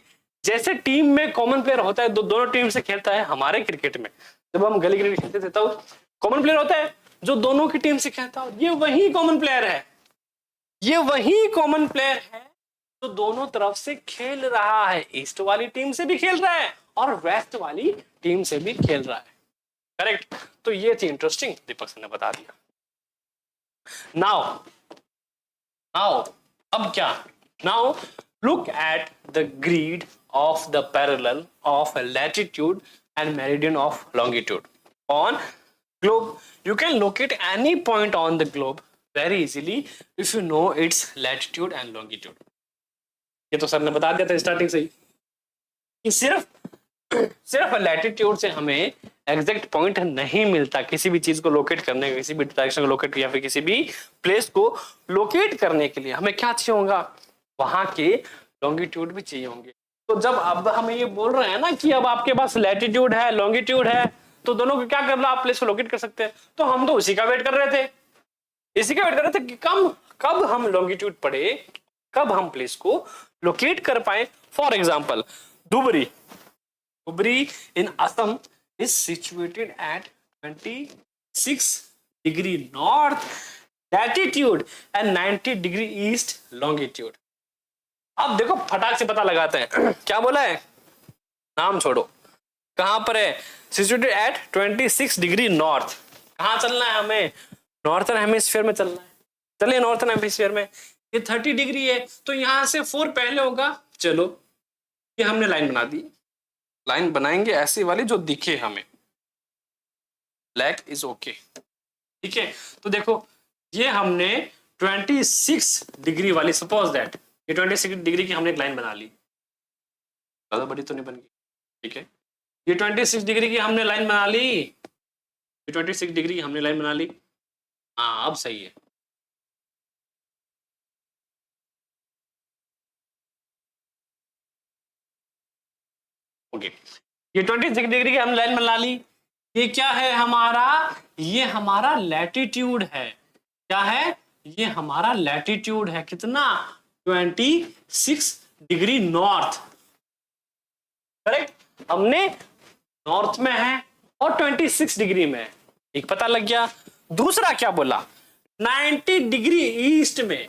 [SPEAKER 1] जैसे टीम में कॉमन प्लेयर होता है, दोनों टीम से खेलता है, हमारे क्रिकेट में जब हम गली क्रिकेट खेलते थे तब कॉमन प्लेयर होता है जो दोनों की टीम से खेलता है, ये वही कॉमन प्लेयर है, ये वही कॉमन प्लेयर है जो दोनों तरफ से खेल रहा है, ईस्ट वाली टीम से भी खेल रहा है और वेस्ट वाली टीम से भी खेल रहा है, करेक्ट। तो ये थी इंटरेस्टिंग, दीपक सर ने बता दिया। नाउ अब क्या, now look at the grid of the parallel of latitude and meridian of longitude on globe. You can locate any point on the globe very easily if you know its latitude and longitude. ये तो सर ने बता दिया था स्टार्टिंग से ही कि सिर्फ लैटिट्यूड से हमें एग्जैक्ट पॉइंट नहीं मिलता किसी भी चीज को लोकेट करने, किसी भी डायरेक्शन को लोकेट या फिर किसी भी प्लेस को लोकेट करने के लिए हमें क्या चाहिए होगा, वहां के लॉन्गिट्यूड भी चाहिए होंगे। तो जब अब हम ये बोल रहे हैं ना कि अब आपके पास लैटिट्यूड है, लॉन्गिट्यूड है, तो दोनों को क्या करना, आप प्लेस को लोकेट कर सकते हैं। तो हम तो उसी का वेट कर रहे थे, इसी का वेट कर रहे थे कि कब हम लॉन्गिट्यूड पढ़े, कब हम प्लेस को लोकेट कर पाए। For example Dhubri in Assam is situated at 26 degree north latitude and 90 degree east longitude. अब देखो फटाक से पता लगाते हैं, क्या बोला है, नाम छोड़ो, कहां पर है, सिचुएटेड एट 26 डिग्री नॉर्थ। कहां चलना है हमें, नॉर्थर्न हेमिस्फीयर में चलना है। चलिए नॉर्थर्न हेमिस्फीयर में ये 30 डिग्री है, तो यहां से 4 पहले होगा। चलो ये हमने लाइन बना दी, लाइन बनाएंगे ऐसी वाली जो दिखे हमें, ब्लैक इज ओके, ठीक है। तो देखो ये हमने 26 डिग्री वाली, सपोज दैट ये 26 डिग्री की हमने एक लाइन बना ली, ज्यादा बड़ी तो नहीं बन गई, ठीक है। ये 26 डिग्री की हमने लाइन बना ली, ये 26 डिग्री की हमने लाइन बना ली, हाँ अब सही है। ओके, ये 26 डिग्री की हमने लाइन बना ली, ये क्या है हमारा, ये हमारा लैटिट्यूड है, क्या है, ये हमारा लैटिट्यूड है, कितना, 26 डिग्री नॉर्थ, करेक्ट। हमने नॉर्थ में है और 26 डिग्री में है, एक पता लग गया। दूसरा क्या बोला, 90 डिग्री ईस्ट में,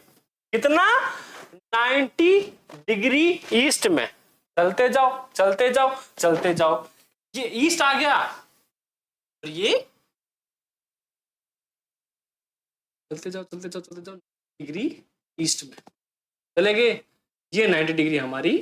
[SPEAKER 1] कितना, 90 डिग्री ईस्ट में, चलते जाओ चलते जाओ चलते जाओ, ये ईस्ट आ गया और ये चलते जाओ चलते जाओ चलते जाओ, डिग्री ईस्ट में चले गए, ये 90 डिग्री हमारी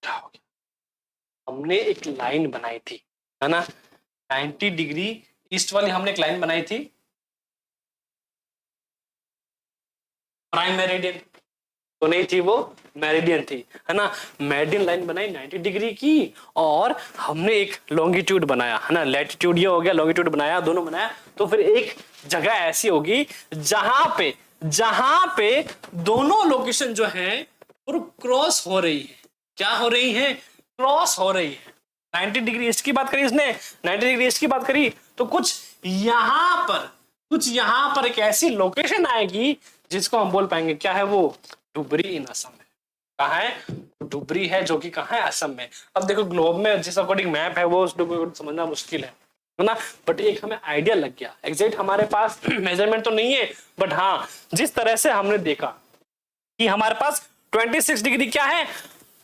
[SPEAKER 1] क्या हो गया, हमने एक लाइन बनाई थी, है ना, 90 डिग्री ईस्ट वाली हमने एक लाइन बनाई थी, प्राइम मेरिडियन तो नहीं थी, वो मेरिडियन थी, है ना। मेरिडियन लाइन बनाई 90 डिग्री की और हमने एक लॉन्गिट्यूड बनाया, है ना, लैटिट्यूड ये हो गया, लॉन्गिट्यूड बनाया, दोनों बनाया। तो फिर एक जगह ऐसी होगी जहां पे दोनों लोकेशन जो है वो क्रॉस हो रही है, क्या हो रही है, क्रॉस हो रही है, 90 डिग्री ईस्ट की बात करी इसने, 90 डिग्री ईस्ट की बात करी, तो कुछ यहां पर एक ऐसी लोकेशन आएगी जिसको हम बोल पाएंगे क्या है वो, डुबरी इन असम है। कहा है, डुबरी है जो कि कहाँ है, असम में। अब देखो ग्लोब में जिस अकॉर्डिंग मैप है वो उस डुबरी को समझना मुश्किल है ना, बट एक हमें आइडिया लग गया। एग्जैक्ट हमारे पास मेजरमेंट तो नहीं है, बट हाँ जिस तरह से हमने देखा कि हमारे पास 26 डिग्री क्या है,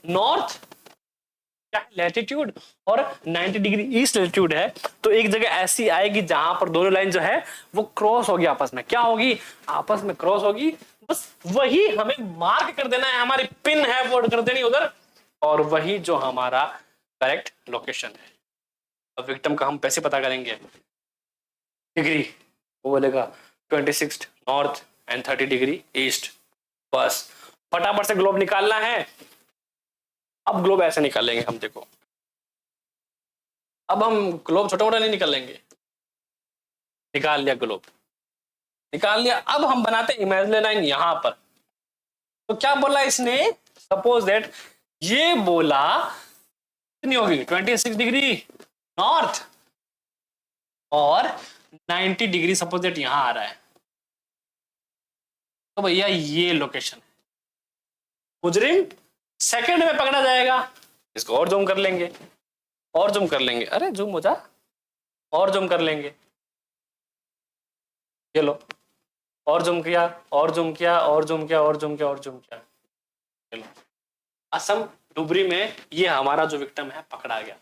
[SPEAKER 1] नॉर्थ क्या है, लैटिट्यूड, और 90 डिग्री ईस्ट लैटिट्यूड है। तो एक जगह ऐसी आएगी जहां पर दोनों लाइन जो है वो क्रॉस होगी आपस में, क्या होगी, आपस में क्रॉस होगी। बस वही हमें मार्क कर देना है, हमारी पिन है वो कर देनी उधर, और वही जो हमारा करेक्ट लोकेशन है। अब विक्टिम का हम पैसे पता करेंगे, डिग्री वो बोलेगा 26 नॉर्थ एंड 30 डिग्री ईस्ट। बस फटाफट से ग्लोब निकालना है। अब ग्लोब ऐसे निकालेंगे हम, देखो अब हम ग्लोब छोटा मोटा नहीं निकालेंगे, निकाल लिया ग्लोब, निकाल लिया। अब हम बनाते इमेजिनरी लाइन यहां पर। तो क्या बोला इसने, सपोज दैट ये बोला कितनी होगी 26 डिग्री नॉर्थ और 90 डिग्री सपोज दैट यहां आ रहा है, तो भैया ये लोकेशन है। मुजरिम सेकंड में पकड़ा जाएगा। इसको और जूम कर लेंगे, और जूम कर लेंगे, अरे जूम हो जा, और जूम कर लेंगे, ये लो, और जूम किया, और जूम किया, और जूम किया, और जूम किया, और जूम किया, चलो असम डुबरी में ये हमारा जो विक्टिम है पकड़ा गया।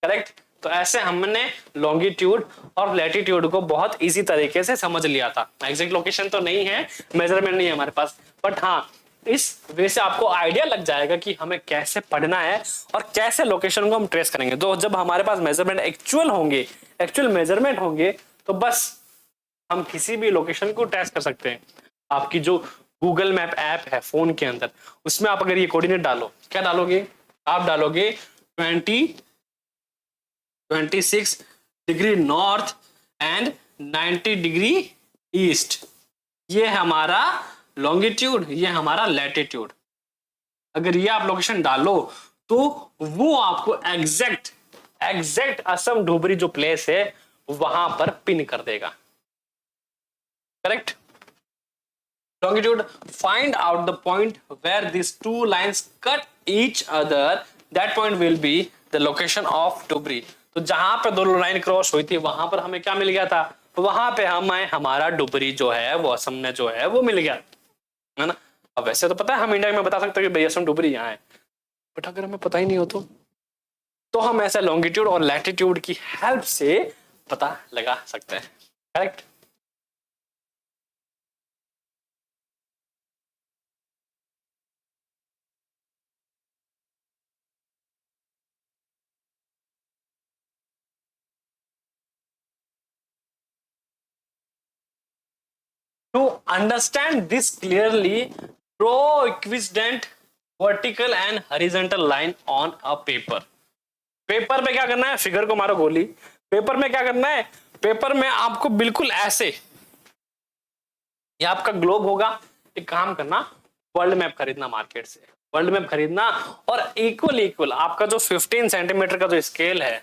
[SPEAKER 1] करेक्ट। तो ऐसे हमने लॉन्गिट्यूड और लैटिट्यूड को बहुत इजी तरीके से समझ लिया था। एग्जैक्ट लोकेशन तो नहीं है, मेजरमेंट नहीं है हमारे पास, बट हाँ इस वे से आपको आइडिया लग जाएगा कि हमें कैसे पढ़ना है और कैसे लोकेशन को हम ट्रेस करेंगे। तो जब हमारे पास मेजरमेंट एक्चुअल होंगे, एक्चुअल मेजरमेंट होंगे, तो बस हम किसी भी लोकेशन को ट्रेस कर सकते हैं। आपकी जो गूगल मैप ऐप है फोन के अंदर, उसमें आप अगर ये कोऑर्डिनेट डालो, क्या डालोगे, आप डालोगे 26 degree north and 90 degree east, ये हमारा लॉन्गिट्यूड, ये हमारा लैटिट्यूड। अगर ये आप लोकेशन डालो तो वो आपको एग्जैक्ट असम डुबरी जो प्लेस है वहां पर पिन कर देगा। Correct. Longitude, find out the point where this two lines cut each other, that point will be the location of Dhubri. तो जहां पे दोनों लाइन क्रॉस हुई थी वहां पर हमें क्या मिल गया था, वहां पे हमें हमारा डुबरी जो है वो असम में जो है वो मिल गया, है ना। अब वैसे तो पता है हम इंडिया में बता सकते हैं कि भाई असम डुबरी यहाँ है, बट अगर हमें पता ही नहीं हो तो हम ऐसे लॉन्गिट्यूड और लैटिट्यूड की हेल्प से पता लगा सकते हैं। Correct. To understand this clearly, draw equivalent vertical and horizontal line on a paper. Paper पे क्या करना है, फिगर को मारो गोली। पेपर में क्या करना है, पेपर में आपको बिल्कुल ऐसे, ये आपका ग्लोब होगा, एक काम करना, वर्ल्ड मैप खरीदना मार्केट से, वर्ल्ड मैप खरीदना, और इक्वल आपका जो 15 सेंटीमीटर का जो स्केल है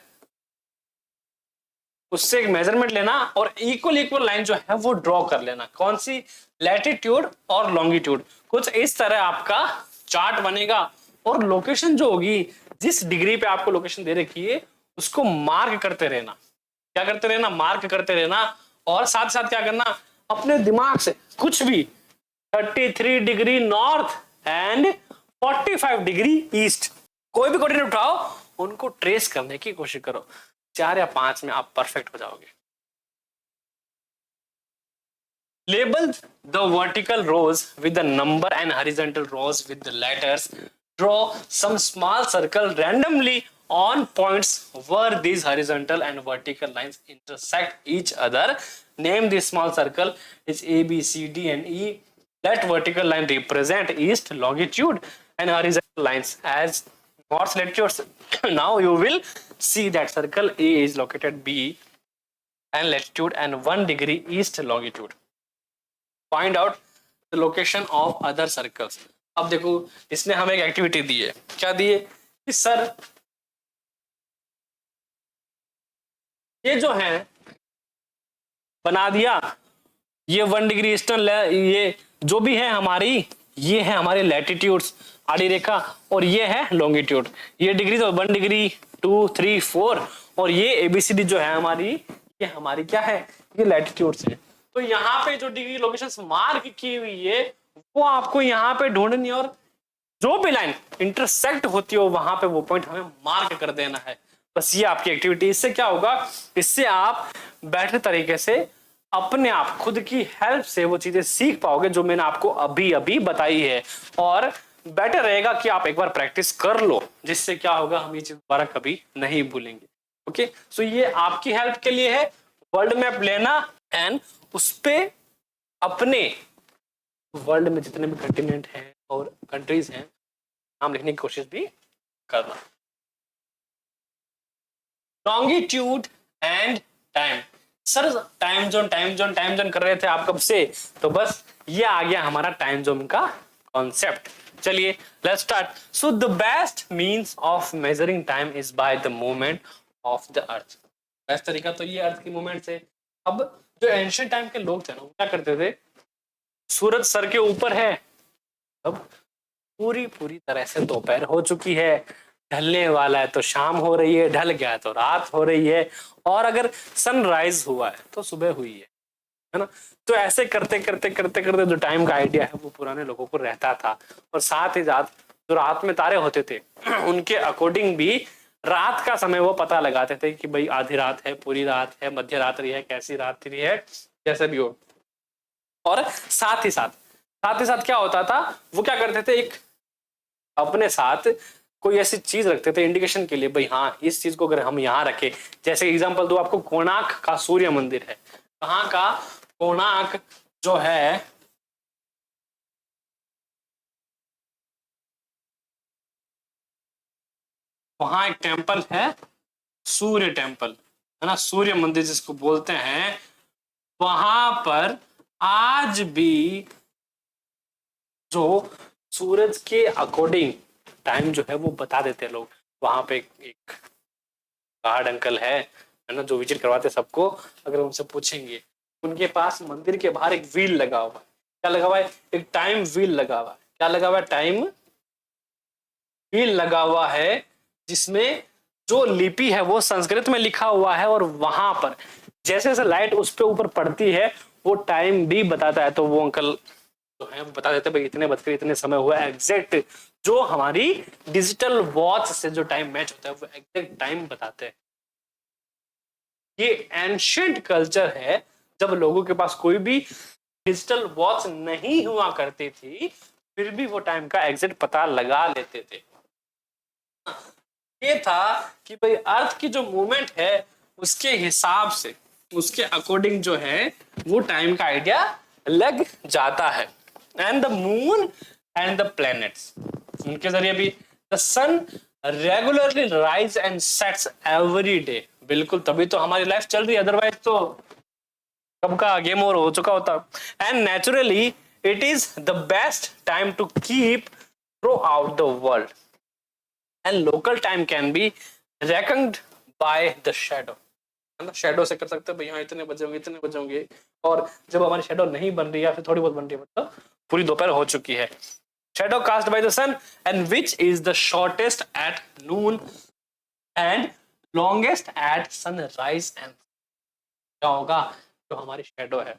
[SPEAKER 1] उससे एक मेजरमेंट लेना और इक्वल लाइन जो है वो ड्रॉ कर लेना। कौन सी, लैटिट्यूड और लॉन्गिट्यूड। कुछ इस तरह आपका चार्ट बनेगा, और लोकेशन जो होगी, जिस डिग्री पे आपको लोकेशन दे रखी है उसको मार्क करते रहना। क्या करते रहना, मार्क करते रहना, और साथ साथ क्या करना, अपने दिमाग से कुछ भी 33 degree north and 45 degree east कोई भी कोऑर्डिनेट उठाओ, उनको ट्रेस करने की कोशिश करो। 4 या 5 में आप परफेक्ट हो जाओगे। Label the vertical rows with the number and horizontal rows with the letters. Draw some small circle randomly on points where these horizontal and vertical lines intersect each other. Name this small circle is A, B, C, D, and E. Let vertical line represent east longitude and horizontal lines as north latitude. Now you will see that circle A is located B and latitude and 1 degree east longitude. Find out the location of other circles. अब देखो इसने हमें एक एक्टिविटी दी है, क्या दी है कि सर ये जो है बना दिया, ये 1 डिग्री ईस्टर्न, ये जो भी है हमारी, ये है हमारी लैटिट्यूड्स आड़ी रेखा, और ये है लॉन्गिट्यूड। ये डिग्री तो 1 डिग्री 2 3 4, और ये एबीसीडी जो है हमारी, ये हमारी क्या है, ये लैटिट्यूड्स है। तो यहाँ पे जो डिग्री लोकेशन मार्क की हुई है वो आपको यहाँ पे ढूंढनी है, और जो भी लाइन इंटरसेक्ट होती हो वहां पे वो पॉइंट हमें मार्क कर देना है। बस ये आपकी एक्टिविटी। इससे क्या होगा, इससे आप बेहतर तरीके से अपने आप खुद की हेल्प से वो चीजें सीख पाओगे जो मैंने आपको अभी अभी बताई है, और बेटर रहेगा कि आप एक बार प्रैक्टिस कर लो, जिससे क्या होगा हम ये चीज दोबारा कभी नहीं भूलेंगे। ओके, सो ये आपकी हेल्प के लिए है, वर्ल्ड मैप लेना एंड उस पे अपने वर्ल्ड में जितने भी कंटिनेंट हैं और कंट्रीज हैं नाम लिखने की कोशिश भी करना। Longitude and time. Sir time zone कर रहे थे आप कब से, तो बस ये आ गया हमारा टाइम जोन का कॉन्सेप्ट। चलिए let's start. So the best means of measuring time is by the movement of the earth. Best तरीका तो ये अर्थ की मूवमेंट से। अब जो एंशिएंट टाइम के लोग थे ना, वो क्या करते थे, सूरज सर के ऊपर है, अब पूरी तरह से दोपहर हो चुकी है, ढलने वाला है तो शाम हो रही है, ढल गया है तो रात हो रही है, और अगर सनराइज हुआ है तो सुबह हुई है ना। तो ऐसे करते करते जो टाइम का आइडिया है वो पुराने लोगों को रहता था, और साथ ही साथ जो रात में तारे होते थे उनके अकॉर्डिंग भी रात का समय वो पता लगाते थे कि भाई आधी रात है, पूरी रात है, मध्य रात्रि है, कैसी रात्रि है, जैसे भी हो। और साथ ही साथ क्या होता था, वो क्या करते थे, एक अपने साथ कोई ऐसी चीज रखते थे इंडिकेशन के लिए, भाई हाँ इस चीज को अगर हम यहाँ रखें, जैसे एग्जांपल दो आपको, कोणार्क का सूर्य मंदिर है, कहाँ का, कोणार्क जो है वहां एक टेम्पल है, सूर्य टेम्पल है ना, सूर्य मंदिर जिसको बोलते हैं। वहां पर आज भी जो सूरज के अकॉर्डिंग टाइम जो है वो बता देते हैं लोग। वहां पे एक गार्ड अंकल है ना, जो विजिट करवाते सबको, अगर उनसे पूछेंगे, उनके पास मंदिर के बाहर एक व्हील लगा हुआ है। क्या लगा हुआ है, एक टाइम व्हील लगा हुआ है। क्या लगा हुआ है, टाइम व्हील लगा हुआ है, जिसमें जो लिपि है वो संस्कृत में लिखा हुआ है, और वहां पर जैसे जैसे लाइट उस पे ऊपर पड़ती है वो टाइम भी बताता है। तो वो अंकल जो है बता देते भाई इतने बजकर इतने समय हुआ है, एग्जैक्ट जो हमारी डिजिटल वॉच से जो टाइम मैच होता है वो एग्जैक्ट टाइम बताते हैं। ये एंशिएंट कल्चर है, जब लोगों के पास कोई भी डिजिटल वॉच नहीं हुआ करती थी फिर भी वो टाइम का एग्जैक्ट पता लगा लेते थे। ये था कि भाई अर्थ की जो मूवमेंट है उसके हिसाब से, उसके अकॉर्डिंग जो है वो टाइम का आइडिया लग जाता है। And the moon and the planets, उनके जरिए भी the sun regularly rise and sets every day. बिल्कुल, तभी तो हमारी लाइफ चल रही है, अदरवाइज तो कब का गेम ओवर हो चुका होता। And naturally it is the best time to keep throughout the world, and local time can be reckoned by the shadow. है ना, शैडो से कर सकते हैं भाई हाँ इतने बजे होंगे इतने बजे होंगे, और जब हमारी शैडो नहीं बन रही है फिर थोड़ी बहुत बन रही है मतलब पूरी दोपहर हो चुकी है। Shadow cast by the sun and which is the shortest at noon and longest at sunrise. And क्या होगा, जो हमारी शैडो है,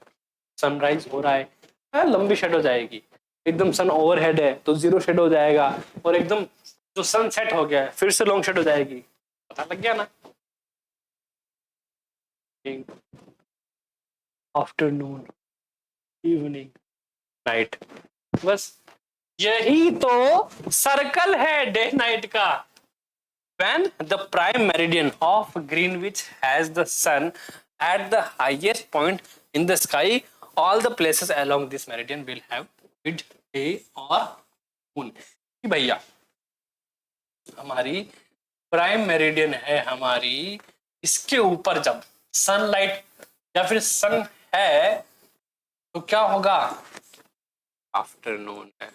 [SPEAKER 1] सनराइज हो रहा है लंबी शैडो जाएगी, एकदम सन ओवरहेड है तो जीरो शेडो जाएगा, और एकदम जो सन सेट हो गया है फिर से लॉन्ग शेडो जाएगी। पता लग गया ना, आफ्टरनून, इवनिंग, नाइट, बस यही तो सर्कल है डे नाइट का। When the prime meridian of Greenwich has the sun at the highest point in the sky, all the places along this meridian will have midday or moon। भैया हमारी प्राइम मेरिडियन है हमारी, इसके ऊपर जब सनलाइट या फिर सन है तो क्या होगा, आफ्टरनून है।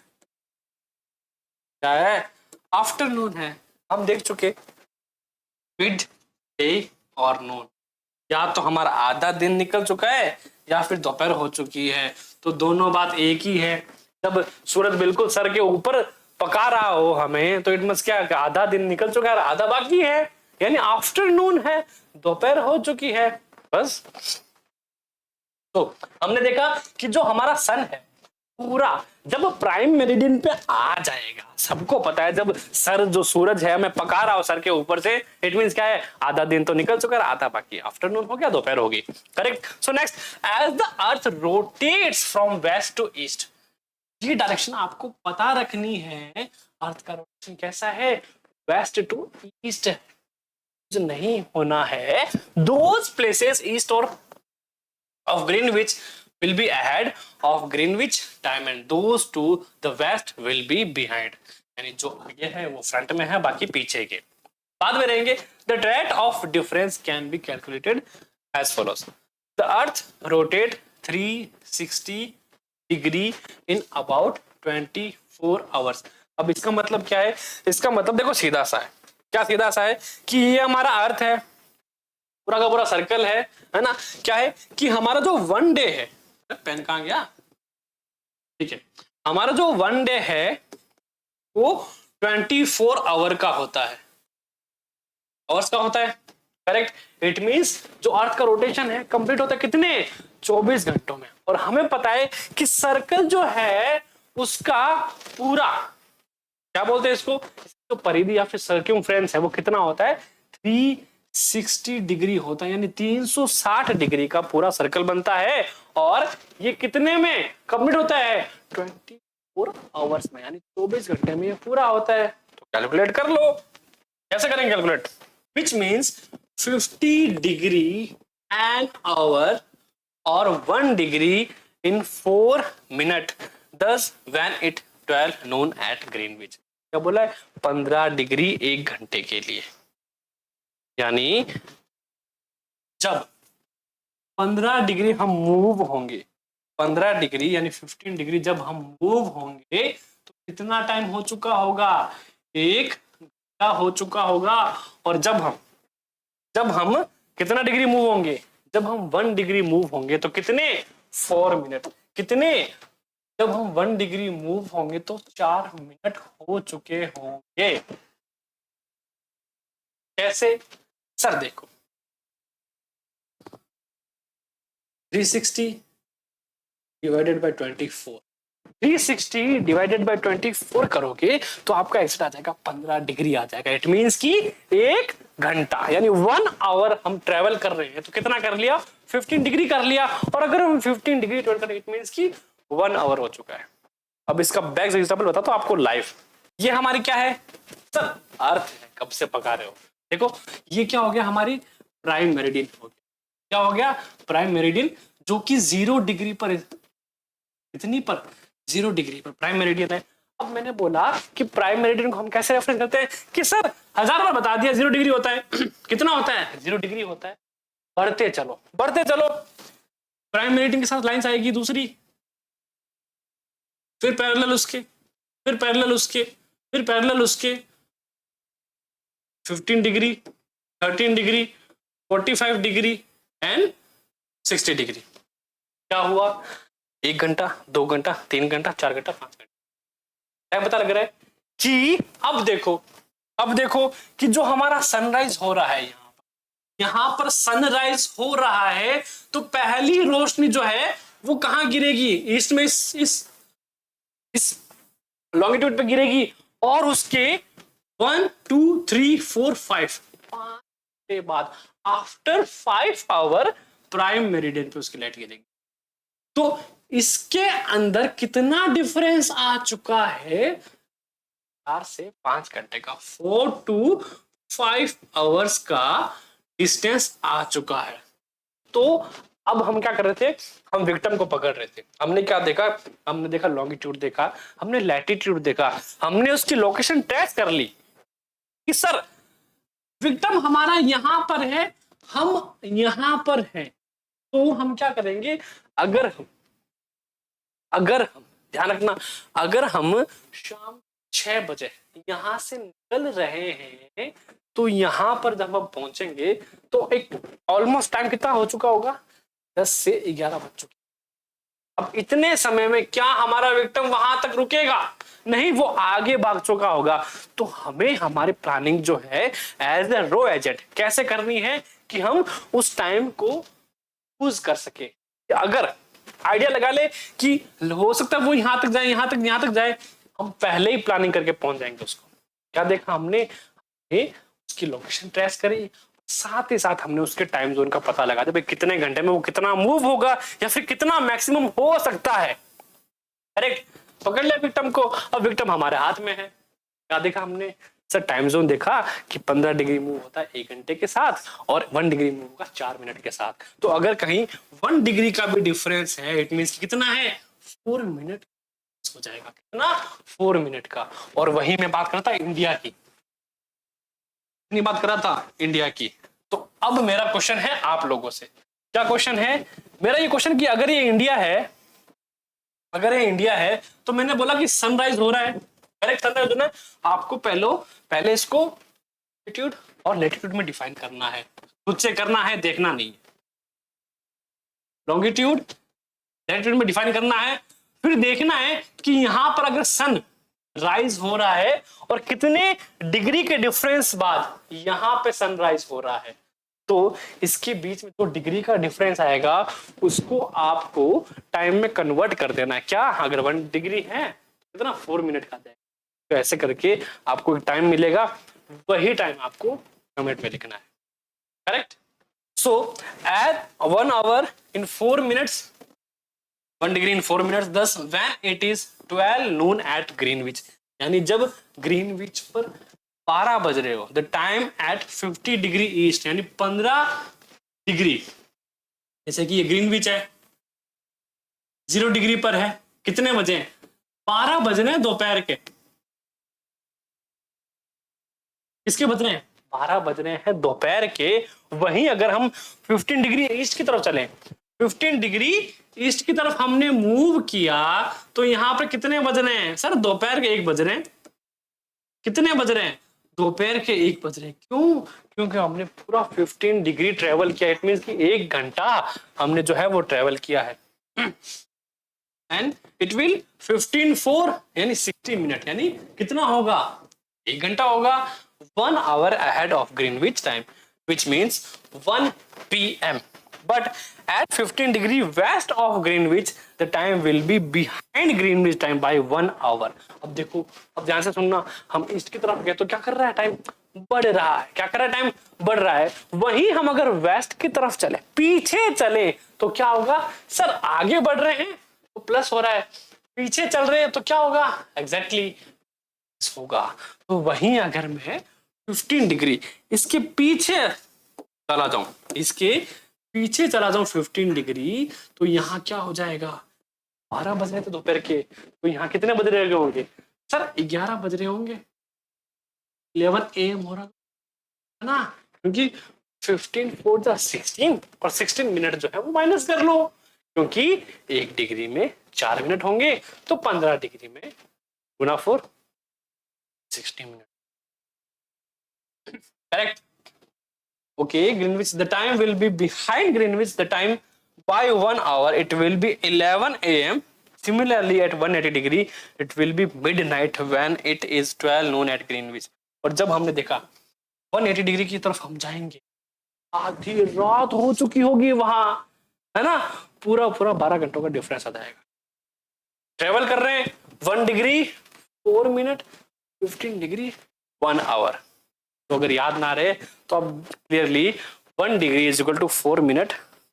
[SPEAKER 1] क्या है, आफ्टरनून है। हम देख चुके मिड डे और नून, या तो हमारा आधा दिन निकल चुका है या फिर दोपहर हो चुकी है, तो दोनों बात एक ही है। जब सूरज बिल्कुल सर के ऊपर पका रहा हो हमें, तो इट मींस क्या है, आधा दिन निकल चुका है, आधा बाकी है, यानी आफ्टरनून है, दोपहर हो चुकी है, बस। तो हमने देखा कि जो हमारा सन है पूरा जब प्राइम मेरिडियन पे आ जाएगा, सबको पता है जब सर जो सूरज है हमें पका रहा हो सर के ऊपर से, इट मींस क्या है, आधा दिन तो निकल चुका है, आधा बाकी, आफ्टरनून हो गया, दोपहर होगी, correct. So next, as the earth rotates from west to east, ये डायरेक्शन आपको पता रखनी है, अर्थ का रोटेशन कैसा है, वेस्ट टू ईस्ट जो नहीं होना है, दोज प्लेसेस ईस्ट और of Greenwich will be ahead of Greenwich time and those to the west will be behind, यानी जो आगे है वो फ्रंट में है, बाकी पीछे के बाद में रहेंगे। The rate of difference can be calculated as follows. The earth rotate 360 degree in about 24 hours. अब इसका मतलब क्या है, इसका मतलब देखो सीधा सा है, क्या सीधा सा है कि ये हमारा अर्थ है, पूरा का पूरा सर्कल है ना, क्या है कि हमारा जो वन डे है, पेन कहां गया, ठीक है, हमारा जो वन डे है वो 24 आवर का होता है, आवर्स का होता है, करेक्ट। इट मींस जो अर्थ का रोटेशन है कंप्लीट होता है कितने, 24 घंटों में। और हमें पता है कि सर्कल जो है उसका पूरा क्या बोलते हैं इसको, जो परिधि या फिर सर्कमफ्रेंस है वो कितना होता है, 360 डिग्री होता है, यानी 360 डिग्री का पूरा सर्कल बनता है, और ये कितने में कंप्लीट होता है, 24 आवर्स में, यानी 24 घंटे में ये पूरा होता है। तो कैलकुलेट कर लो, कैसे करेंगे calculate, which means 50 degree an hour और 1 degree in 4 minute, thus when it 12 noon at Greenwich, क्या बोला है, 15 डिग्री 1 घंटे के लिए, यानी जब 15 डिग्री हम मूव होंगे, 15 डिग्री यानी 15 डिग्री जब हम मूव होंगे तो कितना टाइम हो चुका होगा, 1 घंटा हो चुका होगा। और जब हम कितना डिग्री मूव होंगे, जब हम 1 डिग्री मूव होंगे तो कितने, 4 मिनट, कितने, जब हम 1 डिग्री मूव होंगे तो 4 मिनट हो चुके होंगे। कैसे सर, देखो 360 डिवाइडेड बाय 24, 360 डिवाइडेड बाय 24 करोगे तो आपका एक्सिट आ जाएगा 15 डिग्री आ जाएगा। इट मींस कि 1 घंटा यानी 1 आवर हम ट्रेवल कर रहे हैं, तो कितना कर लिया, 15 डिग्री कर लिया। और अगर हम 15 डिग्री ट्रेवल करें इट मींस कि 1 आवर हो चुका है। अब इसका बैक एग्जांपल बताता हूं आपको लाइव। ये हमारी क्या है सर, अर्थ है, कब से पका रहे हो, देखो ये क्या हो गया, हमारी प्राइम मेरिडियन हो गया, क्या हो गया, प्राइम मेरिडियन, जो कि 0 डिग्री पर, इतनी पर 0 डिग्री पर प्राइम मेरिडियन है। अब मैंने बोला कि प्राइम मेरिडियन को हम कैसे रेफरेंस करते हैं कि सर 1000 बार बता दिया 0 डिग्री होता है कितना होता है, 0 डिग्री होता है। बढ़ते चलो प्राइम मेरिडियन के साथ लाइंस आएगी दूसरी, फिर पैरेलल उसके, फिर पैरेलल उसके, फिर पैरेलल उसके, 15 degree, 13 degree, 45 degree and 60 degree. क्या हुआ, 1 घंटा, 2 घंटा, 3 घंटा, 4 घंटा, 5 घंटा। क्या पता लग रहा है कि अब देखो कि जो हमारा सनराइज हो रहा है, यहां पर सनराइज हो रहा है तो पहली रोशनी जो है वो कहां गिरेगी, ईस्ट में, इस लॉन्गिट्यूड पे गिरेगी, और उसके 1 2 3 4 5 के बाद आफ्टर 5 आवर प्राइम मेरिडियन पे उसकी लाइट गिरेगी। तो इसके अंदर कितना डिफरेंस आ चुका है, 4 से 5 घंटे का, 4 to 5 आवर्स का डिस्टेंस आ चुका है। तो अब हम क्या कर रहे थे, हम विक्टिम को पकड़ रहे थे। हमने क्या देखा, हमने देखा लॉन्गिट्यूड देखा, हमने लैटिट्यूड देखा, हमने उसकी लोकेशन ट्रेस कर ली कि सर विक्टिम हमारा यहां पर है, हम यहां पर हैं। तो हम क्या करेंगे, अगर हम ध्यान रखना, अगर हम शाम 6 बजे यहां से निकल रहे हैं तो यहां पर जब हम पहुंचेंगे तो एक ऑलमोस्ट टाइम कितना हो चुका होगा, 10 से 11 बज चुके। अब इतने समय में क्या हमारा विक्टिम वहां तक रुकेगा? नहीं, वो आगे भाग चुका होगा। तो हमें हमारी प्लानिंग जो है एज ए रो एजेंट कैसे करनी है कि हम उस टाइम को यूज कर सके। अगर आइडिया लगा ले कि हो सकता है वो यहां तक जाए, यहां तक जाए, हम पहले ही प्लानिंग करके पहुंच जाएंगे उसको। क्या देखा हमने उसकी लोकेशन ट्रेस करी, साथ ही साथ हमने उसके टाइम जोन का पता लगा दिया, कितने घंटे में वो कितना मूव होगा या फिर कितना मैक्सिमम हो सकता है। करेक्ट, पकड़ लिया विक्टिम को। अब विक्टिम हमारे हाथ में है। क्या देखा हमने सर? टाइम जोन देखा कि 15 डिग्री मूव होता है 1 घंटे के साथ और 1 डिग्री मूव होगा 4 मिनट के साथ। तो अगर कहीं 1 डिग्री का भी डिफरेंस है, इट मींस कितना है, 4 मिनट हो जाएगा। कितना? 4 मिनट का। और वही मैं बात करता इंडिया की, बात कर रहा था इंडिया की। तो अब मेरा क्वेश्चन है आप लोगों से। क्या क्वेश्चन है मेरा? ये क्वेश्चन कि अगर ये इंडिया है, तो मैंने बोला कि सनराइज हो रहा है। करेक्ट, सनराइज होना है। आपको पहले इसको लैटिट्यूड और लैटिट्यूड में डिफाइन करना है, खुद से करना है, देखना नहीं है। लॉन्गिट्यूड लैटिट्यूड में डिफाइन करना है, फिर देखना है कि यहां पर अगर सन राइज हो रहा है और कितने डिग्री के डिफरेंस बाद यहां पे सनराइज हो रहा है। तो इसके बीच में जो डिग्री का डिफरेंस आएगा उसको आपको टाइम में कन्वर्ट कर देना है। क्या? अगर 1 डिग्री है तो कितना? 4 मिनट का जाएगा। तो ऐसे करके आपको एक टाइम मिलेगा, वही टाइम आपको कमेंट में लिखना है। Correct. So at 1 hour in 4 minutes, 1 degree in 4 minutes, thus when it is 12 noon at Greenwich, यानी जब ग्रीनविच पर 12 बज रहे हो, the time at 50 degree east, यानी 15 डिग्री, जैसे कि ये ग्रीनविच है 0 डिग्री पर है, कितने बजे? 12 बज रहे हैं दोपहर के। किसके बज रहे हैं? 12 बज रहे हैं दोपहर के। वहीं अगर हम 15 डिग्री ईस्ट की तरफ चलें, 15 डिग्री ईस्ट की तरफ हमने मूव किया, तो यहां पर कितने बज रहे हैं सर? दोपहर के 1 बज रहे हैं। कितने बज रहे हैं? दोपहर के 1 बज रहे हैं। क्यों? क्योंकि हमने पूरा 15 डिग्री ट्रेवल किया। इट मींस कि 1 घंटा हमने जो है वो ट्रेवल किया है। एंड इट विल 15 यानी 60 मिनट, यानी कितना होगा? 1 घंटा होगा। 1 hour ahead of Greenwich time, which means 1 p.m. But at 15 degree west of Greenwich, the time will be behind Greenwich time by 1 hour. अब देखो, अब ध्यान से सुनना, हम ईस्ट की तरफ गए तो क्या कर रहा है? टाइम बढ़ रहा है। क्या कर रहा है? टाइम बढ़ रहा है। वहीं हम अगर वेस्ट की तरफ चले, पीछे चले, तो क्या होगा सर? आगे बढ़ रहे हैं तो प्लस हो रहा है, पीछे चल रहे हैं तो क्या होगा? एग्जैक्टली होगा। तो वहीं अगर मैं 15 डिग्री इसके पीछे चला जाऊं, 15 डिग्री, तो यहाँ क्या हो जाएगा? 12 बज रहे थे दोपहर के, तो यहाँ कितने बज रहे होंगे सर? 11 बज रहे होंगे। 11 AM हो रहा है ना, क्योंकि 15 4 जा 16 और 16 मिनट जो है वो माइनस कर लो, क्योंकि 1 डिग्री में 4 मिनट होंगे, तो 15 डिग्री में गुना 4 60 minute. Correct. Okay, Greenwich, the time will be behind Greenwich, the time by 1 hour, it will be 11 AM. Similarly, at 180 degree, it will be midnight when it is 12 noon at Greenwich. और जब हमने देखा 180 डिग्री की तरफ हम जाएंगे, आधी रात हो चुकी होगी वहां, है ना? पूरा 12 घंटों का डिफरेंस आ जाएगा। ट्रेवल कर रहे हैं 1 डिग्री 4 मिनट, 15 डिग्री 1 आवर। तो अगर याद ना रहे तो आप clearly 1 degree is equal to 4 minute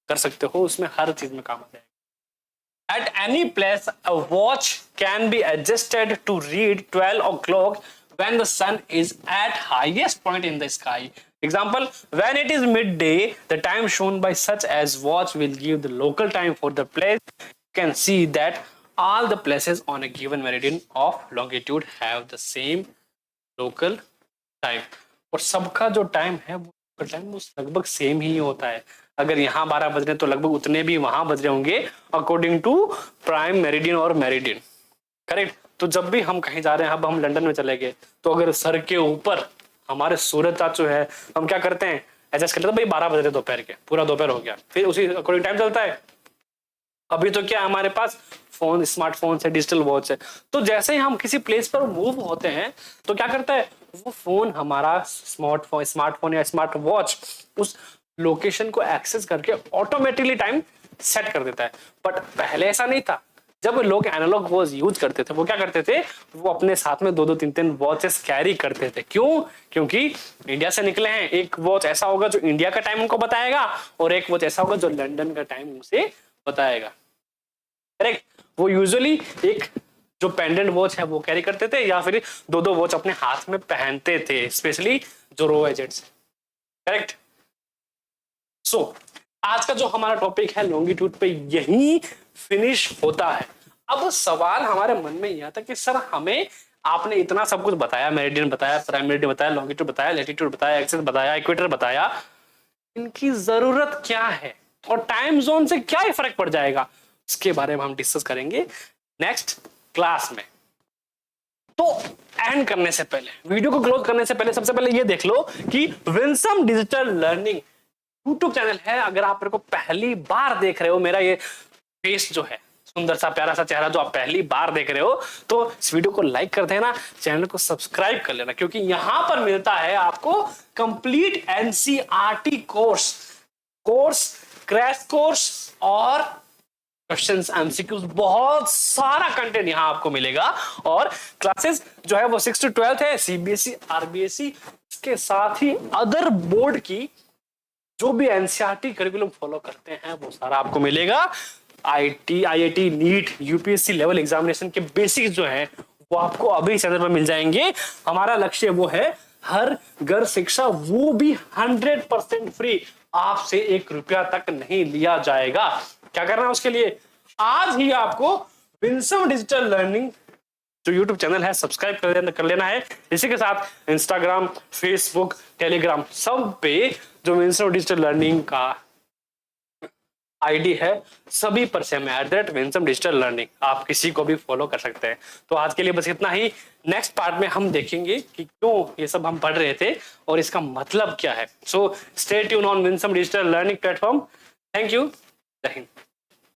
[SPEAKER 1] कर सकते हो, उसमें हर चीज में काम आ जाएगा। At any place a watch can be adjusted to read 12 o'clock when the sun is at highest point in the sky. Example, when it is midday, the time shown by such as watch will give the local time for the place. You can see that all the places on a given meridian of longitude have the same local time. और सबका जो टाइम है वो टाइम वो लगभग सेम ही होता है। अगर यहाँ 12 बज रहे हैं तो लगभग उतने भी वहां बज रहे होंगे अकॉर्डिंग टू प्राइम मेरिडियन और मेरिडियन। करेक्ट। तो जब भी हम कहीं जा रहे हैं, अब हम लंदन में चले गए, तो अगर सर के ऊपर हमारे सूरज चाचू है, हम क्या करते हैं, एडजस्ट कर लेते हैं, भाई 12 बज रहे दोपहर के, पूरा दोपहर हो गया, फिर उसी अकॉर्डिंग टाइम चलता है। अभी तो क्या हमारे पास फोन, स्मार्टफोन है, डिजिटल वॉच है, तो जैसे ही हम किसी प्लेस पर मूव होते हैं तो क्या करता है वो फोन, हमारा स्मार्टफोन या स्मार्ट वॉच उस लोकेशन को एक्सेस करके ऑटोमेटिकली टाइम सेट कर देता है। बट पहले ऐसा नहीं था। जब लोग एनालॉग वॉच यूज करते थे वो क्या करते थे, वो अपने साथ में 2-2 3-3 वॉचेस कैरी करते थे। क्यों? क्योंकि इंडिया से निकले हैं, एक वॉच ऐसा होगा जो इंडिया का टाइम उनको बताएगा और एक वॉच ऐसा होगा जो लंदन का टाइम उसे बताएगा। करेक्ट? वो यूजुअली एक जो पेंडेंट वॉच है वो कैरी करते थे या फिर 2-2 वॉच अपने हाथ में पहनते थे, स्पेशली जो रो एजेंट्स। करेक्ट? सो आज का जो हमारा टॉपिक है लॉन्गिट्यूड पे यही फिनिश होता है। अब सवाल हमारे मन में यह था कि सर हमें आपने इतना सब कुछ बताया, मेरिडियन बताया, प्राइम मेरिडियन बताया, लॉन्गिट्यूड बताया, लैटिट्यूड बताया, एक्सिस बताया, इक्वेटर बताया, इनकी जरूरत क्या है और टाइम जोन से क्या फर्क पड़ जाएगा, इसके बारे में हम डिस्कस करेंगे नेक्स्ट क्लास में। तो एंड करने से पहले, वीडियो को क्लोज करने से पहले, सबसे पहले ये देख लो कि Winsome digital learning YouTube channel है। अगर आप मेरे को पहली बार देख रहे हो, मेरा ये फेस जो है, सुंदर सा प्यारा सा चेहरा जो आप पहली बार देख रहे हो, तो इस वीडियो को लाइक कर देना, चैनल को सब्सक्राइब कर लेना, क्योंकि यहां पर मिलता है आपको complete NCERT course, crash course और क्वेश्चंस, एमसीक्यूज, बहुत सारा कंटेंट यहां आपको मिलेगा। और क्लासेस जो है वो 6 to 12 है, सीबीएसई, आरबीएसई, इसके साथ ही अदर बोर्ड की जो भी एनसीईआरटी करिकुलम फॉलो करते हैं वो सारा आपको मिलेगा। IIT, NEET, UPSC level examination के बेसिक्स जो है वो आपको अभी चैनल पर मिल जाएंगे। हमारा लक्ष्य वो है हर घर शिक्षा, वो भी 100% फ्री, आपसे 1 रुपया तक नहीं लिया जाएगा। क्या करना है उसके लिए, आज ही आपको विंसम डिजिटल लर्निंग जो यूट्यूब चैनल है सब्सक्राइब कर लेना है। इसी के साथ इंस्टाग्राम, फेसबुक, टेलीग्राम सब पे जो विंसम डिजिटल लर्निंग का आईडी है सभी पर सेम है, @विंसम डिजिटल लर्निंग, आप किसी को भी फॉलो कर सकते हैं। तो आज के लिए बस इतना ही। नेक्स्ट पार्ट में हम देखेंगे कि क्यों ये सब हम पढ़ रहे थे और इसका मतलब क्या है। So stay tune on Winsome digital learning platform. Thank you. जय हिंद।